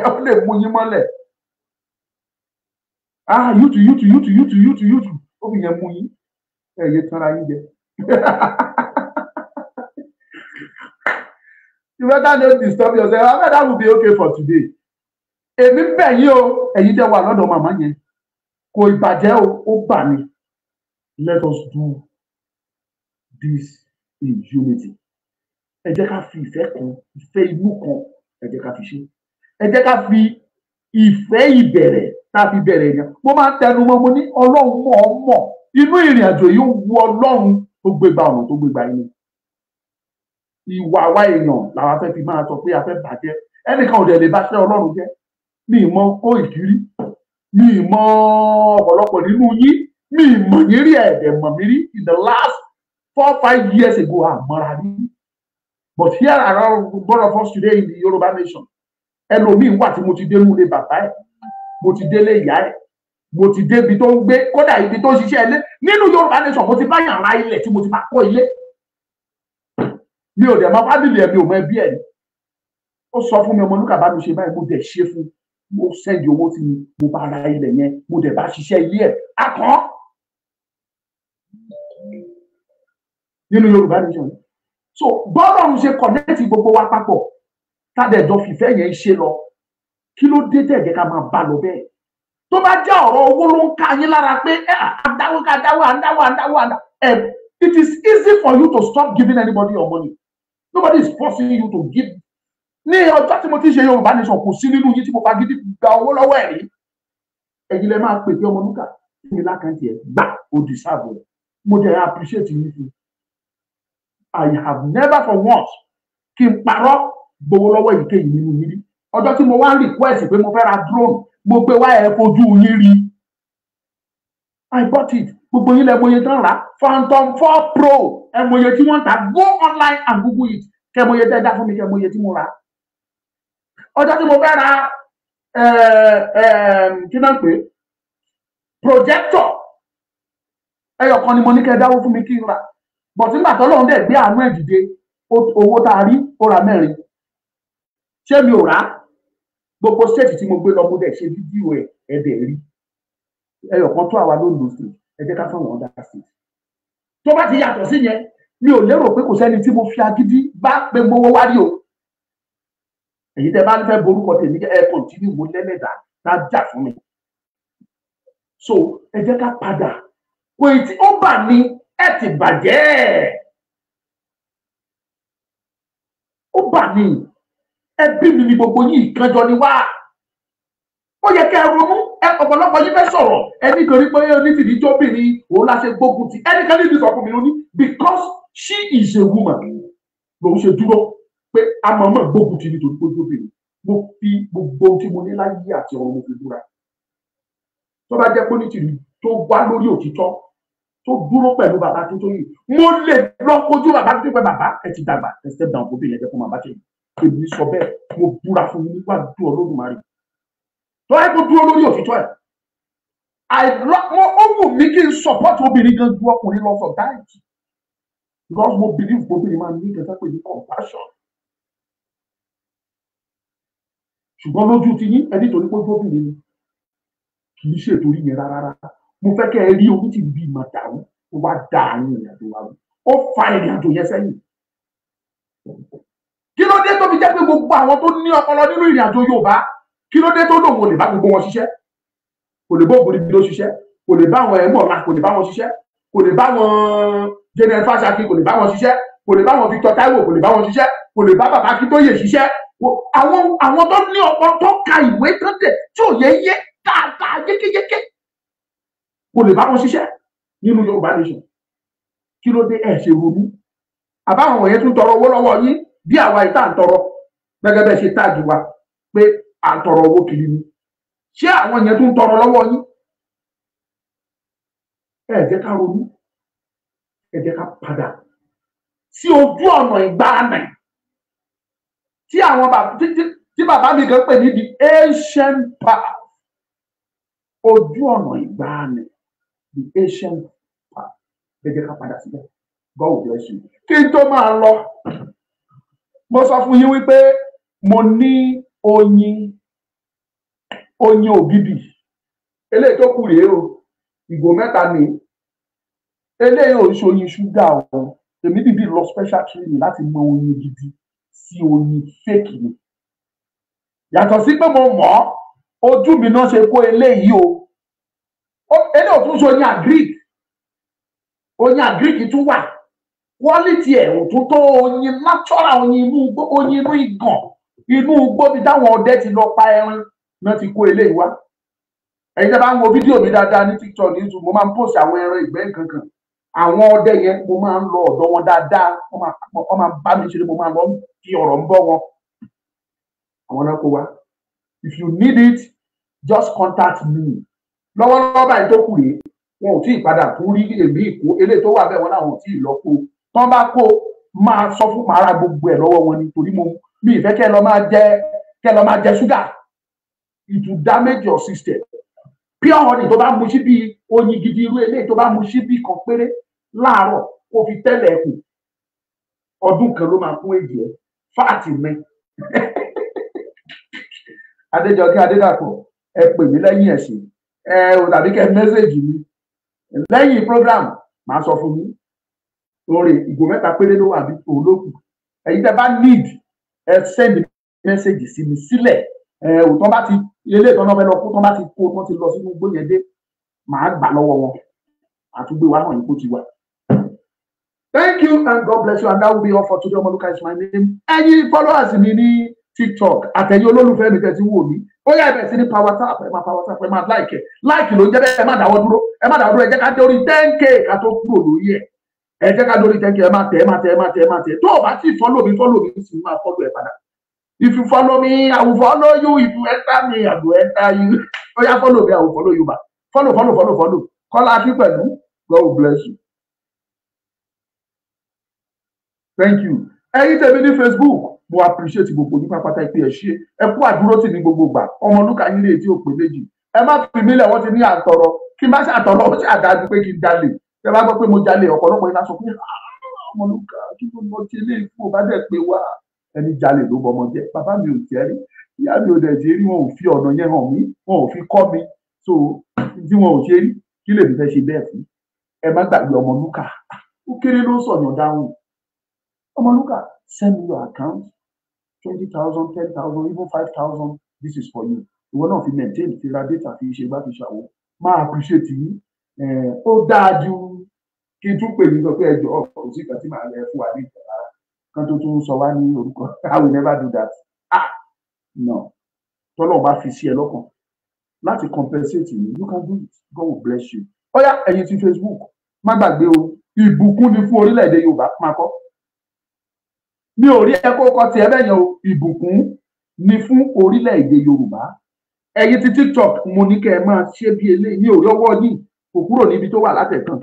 Ó lè mú yín mọ́lẹ̀. YouTube ó fi yẹn mú yín ẹ̀yẹ tanra yín jẹ. You better not disturb yourself. I bet that will be okay for today. Èmi bẹ̀ yín o, ẹ̀yin tẹ́ wà lọ́dọ̀ màmá yẹn, kò ìbàjẹ́ o, ó bà mí. Let us do this in unity. Ẹ jẹ́ ká fi ìfẹ́ kan, ìfẹ́ inú kan, ẹ jẹ́ ká fi ṣe. Ẹ jẹ́ ká fi ìfẹ́ ìbẹ̀rẹ̀ tá fi bẹ̀rẹ̀ yẹn. Mo máa ń tẹnu mọ́ mo ní Ọlọ́run mọ̀ ọ́ mọ̀. Inú ìrìn àjò yìí ó wu Ọlọ́run tó gbégbá ọ̀nà tó gbégbá inú. Ìwà wa èèyàn làwa fẹ́ fi máa sọ pé a fẹ́ bàjẹ́. Ẹnìkan ò dẹ̀ lè bá ṣẹ́ Ọlọ́run jẹ́. Mi ì mọ kó ìkírí. Mi ì mọ ọ̀pọ̀lọpọ̀ nínú yín. Mi ì mọ̀ yín rí ẹ̀dẹ̀ mọ̀ mí rí in the last 4-5 years ago àmọ́ra rí. But here around both of us today in the Yoruba nation, ẹlòmíín wà tí mo ti dé lóore bàbá ẹ̀, mo ti délé ìyá ẹ̀, mo ti dé ibi tó ń gbé, kódà ibi tó ń ṣiṣẹ́ ilé. Nínú Yoruba nation mo ti bá yàn ra ilẹ̀ tí mo ti bá kọ́ ilé. Mi ò dẹ̀ mọ fábìlì ẹ̀, mi ò mọ ẹbí ẹ̀. Ó sọ fún mi ọmọ Lúkà bá mi ṣe báyìí, mo dẹ̀ ṣe fún, mo sẹ́ndì owó sí mi, mo bá ra ilẹ̀ yẹn, mo dẹ̀ bá ṣiṣẹ́ ilé ẹ̀. Akọ́ nínú Yorùbá nation. So bọ́lọ́run ṣe kọ̀nẹ́tì gbogbo wa papọ̀ tádẹ̀jọ fìfẹ́ yẹn ṣe lọ, kí ló dé tẹ̀ jẹ́ ká máa bá lọ bẹ́ẹ̀? Tó bá jẹ́ ọ̀rọ̀ owó ló ń ká yín lára pé àdáwó. It is easy for you to stop giving anybody your money. Nobody is forcing you to give. Ní ọjọ́ tí mo ti ṣe Yorùbá nation kò sí nínú yín tí mo bá gidi gba owó lọ́wọ́ ẹ̀ rí. Ẹ̀yin lẹ máa pè pé ọmọ Lúkà fún mi lákàntì ẹ̀ gbà ó deserve ẹ̀. Mo dẹ̀ appreciate yín fún. I have never for once kí n parọ́ gbowó lọ́wọ́ èyíkéyìí nínú yín rí. Ọjọ́ tí mo wá ń request pé mo fẹ́ ra drone, mo gbé wá ẹ̀ fojú yín rí. I bought it. Gbogbo yín lẹ mọye tán rà. Phantom 4 Pro ẹ mọye tí wọ́n ta. Go online and Google it. Kẹ mọye tẹ́ dá fún mi, kẹ mọye tí mo rà. Ọjọ́ tí mo fẹ́ ra kí náà pé projector ẹyọ kan ni mo ní kẹ dáwó fún mi kí n rà. But nígbà tó lóun dẹ̀ gbé àánú ẹ̀ dìde, owó tá a rí ó ra 4. Ṣé mi ò rà? Gbogbo state tí mo gbé lọ mo dẹ̀ ṣe fídíò ẹ̀ ẹ̀dẹ̀ rí. Ẹyọ kan tó àwa lóńdó sí, ẹ jẹ́ ká fún àwọn ọ̀dà sí. Tó bá ti yàtọ̀ sí yẹn, mi ò lérò pé kò sẹ́ni tí mo fi agídí bá pé gbowó wá rí o. Èyí tẹ́ bá fẹ́ borúkọ tèmi ẹ kọ̀ntínú mo lẹ́lẹ́dà tá jà fún mi. So ẹ jẹ́ ká padà. Kò tí ó bà ní ẹ ti bàjẹ́. Ó bà ní ẹbí mi ni gbogbo yín ìkanjọ ni wá. Ó yẹ kẹ́ ẹ ronú. Ọ̀pọ̀lọpọ̀ yín fẹ́ sọ̀rọ̀ ẹni torí pé onítìrí jóbìnrin òun la ṣe gbógun ti. Ẹnìkan ní ìdísọ̀ fún mi lóní because she is a woman lòun ṣe dúró pé amọ̀mọ̀ gbógun ti nítorí pé jóbìnrin. Mo fi gbogbo tí mo ní láyé àti ọ̀run mo fi búra. Tó bá jẹ́ pé onítìrí tó wá lórí òtítọ́ tó dúró pẹ̀lú bàbá Akintoye, mo lè lọ kojú bàbá Akintoye pé bàbá ẹ ti dàgbà ẹ step down fún bíi ẹ̀jẹ̀ fún bàbá tẹ̀yìn. Èmi sọ bẹ́ẹ̀, mo búra fún yín nígbà dúró Olódùmarè. Tó ẹ kó dúró lórí òtítọ́ ẹ̀. Ó wù mí kí n support obìnrin gan ju ọkùnrin lọ sometimes. Because mo believe obìnrin máa ní ìgbésẹ̀ pé ní compassion. Ṣùgbọ́n lójú ti yín ẹni torí pé obìnrin ni kì í ṣètò orí yẹn rárá. Mo fẹ́ kẹ́ ẹ rí omi tí bí máa dàrú ó wá dá àárín ìrìnàjò wa rú. Ó fa ìrìnàjò yẹn sẹ́yìn. Kí ló dé tó fi jẹ́ pé gbogbo àwọn tó ní ọpọlọ nínú ìrìnàjò Yorùbá, kí ló dé tó lòun ò lè bá gbogbo wọn ṣiṣẹ́? Kò lè bá ògbóni bí ló ṣiṣẹ́, kò lè bá àwọn ẹ̀mọ́ra, kò lè bá wọn ṣiṣẹ́, kò lè bá wọn General Fásakí, kò lè bá wọn ṣiṣẹ́, kò lè bá wọn Victor Taiwo, kò lè bá wọn ṣiṣẹ́, kò lè bá bàbá Akintoye ṣiṣẹ́. Àwọn tó ní ọpọlọ tó ka ìwé tó tẹ̀ tí ò yẹ dáadáa yékéyéké kò lè bá wọn ṣiṣẹ́ nínú Yorùbá nation. Kí ló dé ẹ ṣe ronú? Àbáwọn wọ̀nyẹn tún tọrọ owó lọ́wọ́ yín bí àwa ìta ń tọrọ gẹ́gẹ́ bẹ́ẹ̀ ṣe táàgì wa pé à ń tọrọ owó kiri ni. Ṣé àwọn yẹn tún tọrọ lọ́wọ́ yín? Ẹ jẹ́ ká ronú. Ẹ jẹ́ ká padà sí ojú ọ̀nà ìgbàanì tí àwọn bàbá mi kan pè ní the ancient path. Ojú ọ̀nà ìgbàanì, the ancient path. Ẹ jẹ́ ká padà síbẹ̀. God will bless you. Kí n tó máa lọ, mo sọ fún yín wípé mo ní oyin ògidì eléyìí tó kù rèé o ìgò mẹ́ta ni eléyìí ò ṣe oyin ṣúgà o èmi dìbì lọ special training láti mọ oyin gidi sí oyin fake ni yàtọ̀ sí pé mo mọ̀ ojú mi náà ṣe kó eléyìí o eléyìí ò tún ṣe oyin agric tún wà quality ẹ̀ ò tún tó oyin natural oyin inú igbó oyin inú ìgàn inú igbó bí táwọn ọdẹ ti lọ pa ẹran náà ti kó eléyìí wá ẹ̀yin tẹ́ bá ń wo fídíò mi dáadáa ní TikTok ní YouTube mo máa ń post àwọn ẹran ìgbẹ́ kankan àwọn ọdẹ yẹn mo máa ń lọ ọ̀dọ̀ wọn dáadáa wọ́n máa bá mi ṣeré mo máa lọ fi ọ̀rọ̀ ń bọ́ wọn àwọn náà kó wá if you need it just contact me lọ́wọ́lọ́wọ́ báyìí tó kù rèé wọn ò tí ì padà tún rí èmi ìkó eléyìí tó wà bẹ́ẹ̀ wọn làwọn ò tí ì lọ kó tán bá kó máa sọ fún màá gbogbo ẹ̀ lọ́wọ́ wọn ni torí mi ìfẹ́ kẹ́ lọ máa jẹ ṣúgà it will damage your system pure honey tó bá mu síbi oyin gidi irú eléyìí tó bá mu síbi kan péré láàárọ̀ kó fi tẹ́lẹ̀ ẹ̀kù ọdún kan ló máa kún èjì ẹ̀ fáàtì mi Adéjọkẹ́ Adédàpọ̀ ẹ pè mí lẹ́yìn ẹ̀sìn ò tàbí kẹ́ mẹ́sẹ̀gì mi lẹ́yìn program màá sọ fún yín lórí ìgò mẹ́ta péré ló wà bí òun ló kù ẹ̀yin tẹ́ bá need ẹ send message sí mi sílẹ̀ òtọ́ bá ti ilé ìtọ́nà fẹ́ lọ kó tán bá ti kó tán ti lọ sínú igbó yẹn dé màá gbà lọ́wọ́ wọn àtúgbé wa hàn yín kó ti wà. Thank you and God bless you and that will be all for today. Omoluka is my name. Ẹ̀yin followers mi ní TikTok àtẹ̀yìn olólùfẹ́ mi tẹ́ ti wò mí ó yá ẹ̀bẹ̀ sí ní power tap ẹ máa like ló ń jẹ́ bẹ́ẹ̀ ẹ má dáwọ́ dúró ẹ jẹ́ ká dé orí 10K ká tó kúrò lórí ẹ jẹ́ ká dé orí 10K ẹ má tẹ̀ tó o bá ti follow mi sì máa follow ẹ padà. If you follow me, I will follow you. If you enter me, I will enter you. Oh yeah, follow me, I will follow you back. Follow. Call Akintoye. God will bless you. Thank you. Ẹ̀yin tẹ́ mi ní Facebook, mo appreciate gbogbo nípa pátá ìpè ẹ ṣé. Ẹ kú àdúró tì ní gbogbo gbà. Omoluka yín lè tí ò pé méjì. Ẹ má fi mí lẹ̀ wọ́n ti ní àtọ̀rọ̀. Kí n bá ṣe àtọ̀rọ̀ ó ṣe àdájú pé kí n jalè. Ẹ bá gbọ́ pé mo jalè ọ̀pọ̀lọpọ̀ iná sọ pé Omoluka kí ló mọ ti ilé ìfún bá dẹ̀ pé wá. Ẹni jalè ló bọmọ jẹ bàbá mi ò jẹ rí ìyá mi ò dẹ̀ ṣe rí wọn ò fi ọ̀nà yẹn hàn mí wọn ò fi kọ́ mi so tí wọn ò ṣe rí kí lèmi fẹ́ ṣe bẹ́ẹ̀ fún ẹ má gbàgbé Omoluka ó kéré ló sọ̀yàn dáhùn Omoluka send me your account 20,000 10,000 even 5,000 this is for you ìwọ náà fi maintain fi ra data fi ṣe gbá fi ṣàwọ máa appreciate yín ó dáa ju kí n tún pè ní sọ pé ẹjọ́ kò sí ìgbà tí màá lẹ fún wa ní ìjọba kan tó tún sọ wá ní orúkọ I will never do that no tọ́lọ́ bá fi sí ẹ lọ́kàn láti compensate you you can do it God will bless you ó yá ẹ̀yin ti Facebook má gbàgbé o ìbùkún ni fún orílẹ̀-èdè Yorùbá máa kọ́ mi ò rí ẹ̀kọ́ kọ́ tiẹ̀ bẹ́ẹ̀ yẹn o ìbùkún ni fún orílẹ̀-èdè Yorùbá ẹ̀yin ti TikTok mo ní kẹ́ ẹ máa ṣe bí eléyìí mi ò rí ọwọ́ yìí kò kúrò níbi tó wà látẹ̀kàn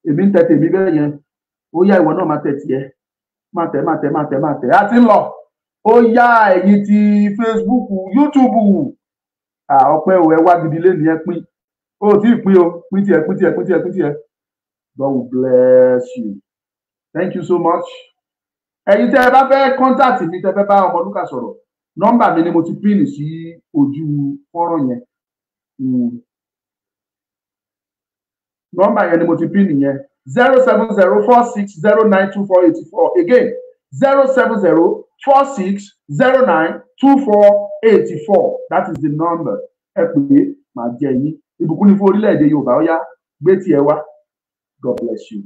èmi ń tẹ tèmi bẹ́ẹ̀ yẹn ó yá ìwọ náà máa tẹ tiẹ̀ má tẹ̀ á ti ń lọ ó yá ẹ̀yin ti Facebook YouTube ọpẹ́ ò ẹ wá gidi lé nìyẹn pín ó tí ì pín o pín tiẹ̀ God will bless you thank you so much ẹ̀yin tẹ́ ẹ bá fẹ́ contact mi tẹ́ fẹ́ bá Omoluka sọ̀rọ̀ nọ́mbà mi ni mo ti pín sí ojú fọ́nrán yẹn nọ́mbà yẹn ni mo ti pín nìyẹn 07046092484 again 07046092484 that is the number ẹ pè é màá jẹ yín ìbùkún ní fún orílẹ̀-èdè Yorùbá ó yá gbé tiẹ̀ wá God bless you.